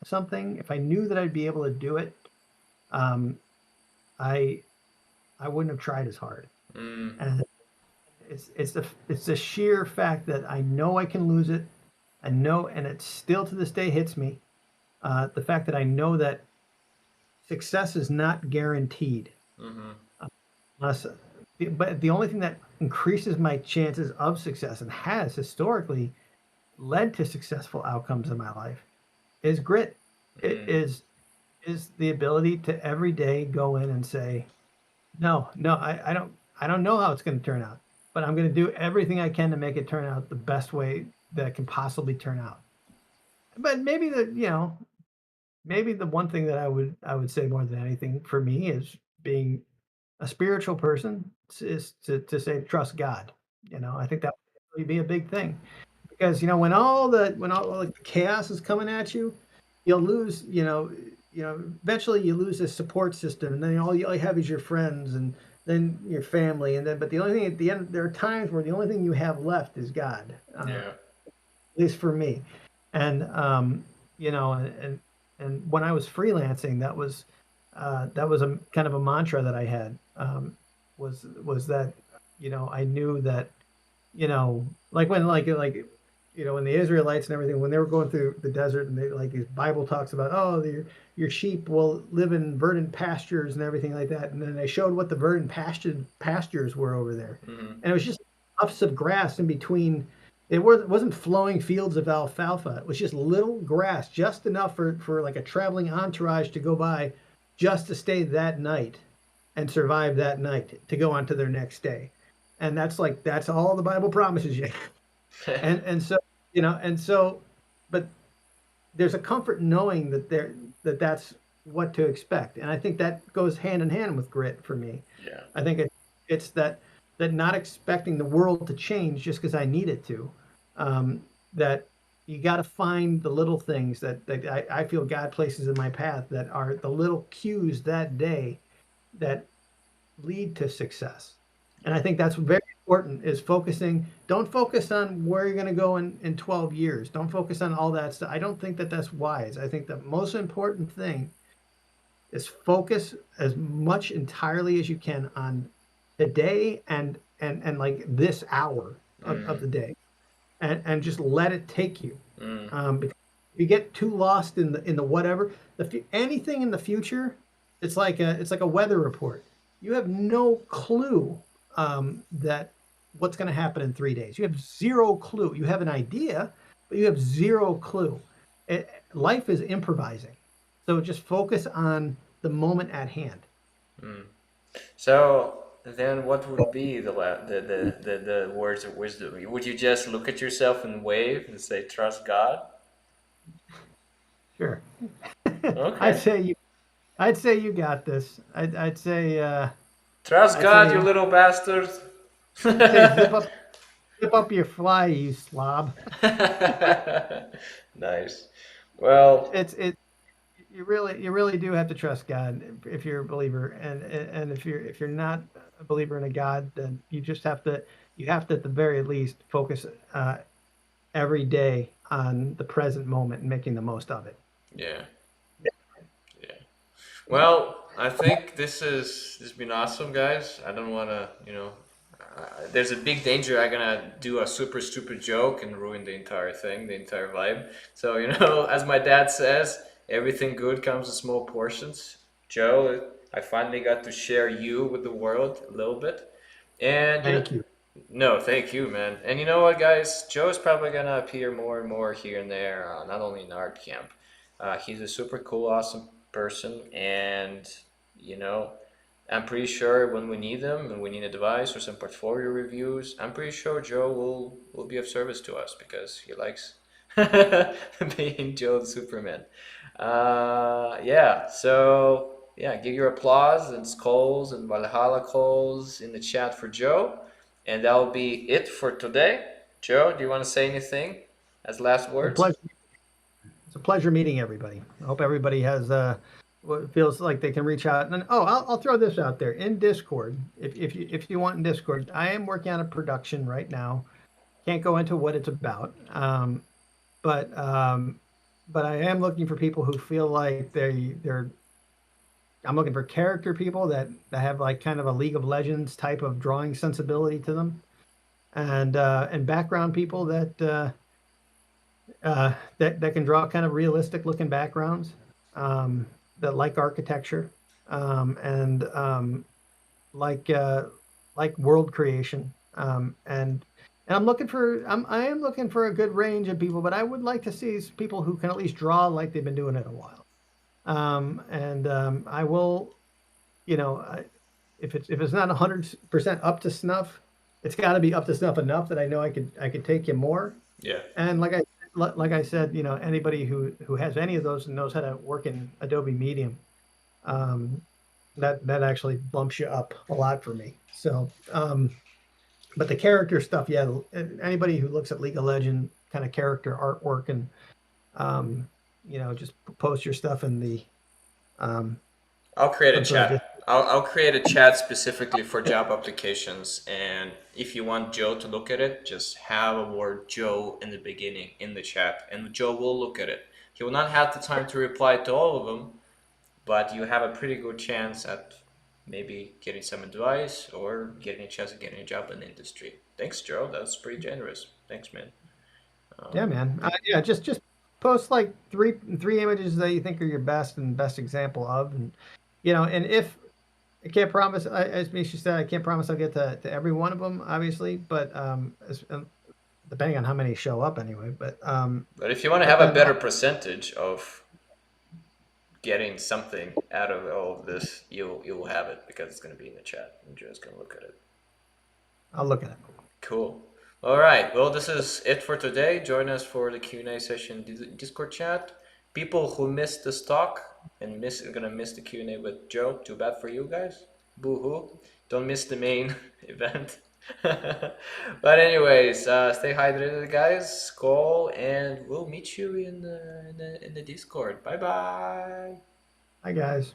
something, if I knew that I'd be able to do it, um, I I wouldn't have tried as hard. mm, And it's the sheer fact that I know I can lose it. I know, and it still to this day hits me. The fact that I know that success is not guaranteed. mm-hmm. Unless, but the only thing that increases my chances of success and has historically led to successful outcomes in my life is grit. It Mm, is the ability to every day go in and say, no, no, I don't know how it's going to turn out, but I'm going to do everything I can to make it turn out the best way that it can possibly turn out. But maybe the one thing that I would say more than anything for me is being a spiritual person is to say trust God. I think that would really be a big thing because when all like the chaos is coming at you, you'll lose. Eventually you lose this support system, and then all you have is your friends and then your family, and then but the only thing at the end there are times where the only thing you have left is God. yeah. At least for me. And and when I was freelancing, that was a kind of a mantra that I had, was that I knew that like when the Israelites and everything, when they were going through the desert, and they like his Bible talks about, oh, your sheep will live in verdant pastures and everything like that, and then they showed what the verdant pastures were over there, Mm-hmm. and it was just tufts of grass in between. It wasn't flowing fields of alfalfa. It was just little grass, just enough for like a traveling entourage to go by, just to stay that night and survive that night to go on to their next day. And that's all the Bible promises you. And so but there's a comfort in knowing that's what to expect, and I think that goes hand in hand with grit for me. Yeah. I think it's that not expecting the world to change just because I need it to. That you got to find the little things that I feel God places in my path that are the little cues that day that lead to success. And I Yeah. think that's very important is focusing. Don't focus on where you're going to go in 12 years. Don't focus on all that stuff. I don't think that that's wise. I think the most important thing is focus as much entirely as you can on the day and like this hour of Mm, the day, and just let it take you. mm, Because if you get too lost in the whatever, anything in the future, it's like a weather report. You have no clue that what's going to happen in 3 days. You have zero clue. You have an idea, but you have zero clue. Life is improvising, so just focus on the moment at hand. mm. So then, what would be the words of wisdom? Would you just look at yourself and wave and say, "Trust God"? Sure. I'd Okay. say you. I'd say you got this. I'd say. Trust I'd God, you say. little bastard. I'd say zip up your fly, you slob. Nice. Well, It's you really do have to trust God if you're a believer, and if you're not a believer in a God, then you have to at the very least focus every day on the present moment and making the most of it. yeah, yeah. Well, I think this has been awesome, guys. I don't want to, there's a big danger I'm gonna do a super stupid joke and ruin the entire thing, the entire vibe. So, as my dad says, everything good comes in small portions. Joe, I finally got to share you with the world a little bit. And, Thank you. No, thank you, man. And you know what, guys? Joe's probably gonna appear more and more here and there, not only in art camp. He's a super cool, awesome person, and you know, I'm pretty sure when we need him and we need advice or some portfolio reviews, I'm pretty sure Joe will be of service to us because he likes being Joe the Superman. Yeah, so yeah, give your applause and skulls and Valhalla calls in the chat for Joe. And that'll be it for today. Joe, do you want to say anything as last It's a words? pleasure. It's a pleasure meeting everybody. I hope everybody has what feels like they can reach out. And oh, I'll throw this out there in Discord. If you want in Discord, I am working on a production right now. Can't go into what it's about. But but I am looking for people who feel like they're. I'm looking for character people that have like kind of a League of Legends type of drawing sensibility to them, and background people that can draw kind of realistic looking backgrounds, um, that like architecture, and like like world creation, and I am looking for a good range of people, but I would like to see people who can at least draw like they've been doing it a while. And I will, you know, if it's not 100% up to snuff, it's got to be up to snuff enough that I know I could take you more. Yeah. And like I said, anybody who has any of those and knows how to work in Adobe Medium, um, that actually bumps you up a lot for me. So, but the character stuff, yeah, anybody who looks at League of Legends kind of character artwork and um, just post your stuff in the um, I'll create a some sort of chat. I'll create a chat specifically for job applications. And if you want Joe to look at it, just have a word Joe in the beginning in the chat. And Joe will look at it. He will not have the time to reply to all of them, but you have a pretty good chance at maybe getting some advice or getting a chance at getting a job in the industry. Thanks, Joe. That's pretty generous. Thanks, man. Yeah, Um, man. Yeah, just post like three images that you think are your best example of, and if I can't promise, as Misha said, I can't promise I'll get to every one of them, obviously, but depending on how many show up anyway. but if you want to But have a then better percentage of getting something out of all of this, you'll have it because it's going to be in the chat and Joe's going to look at it. I'll look at it. Cool. All right. Well, this is it for today. Join us for the Q&A session Discord chat. People who missed this talk and are gonna miss the Q&A with Joe. Too bad for you guys. Boo hoo. Don't miss the main event. But anyways, stay hydrated, guys. Call, and we'll meet you in the Discord. Bye bye. Hi, guys.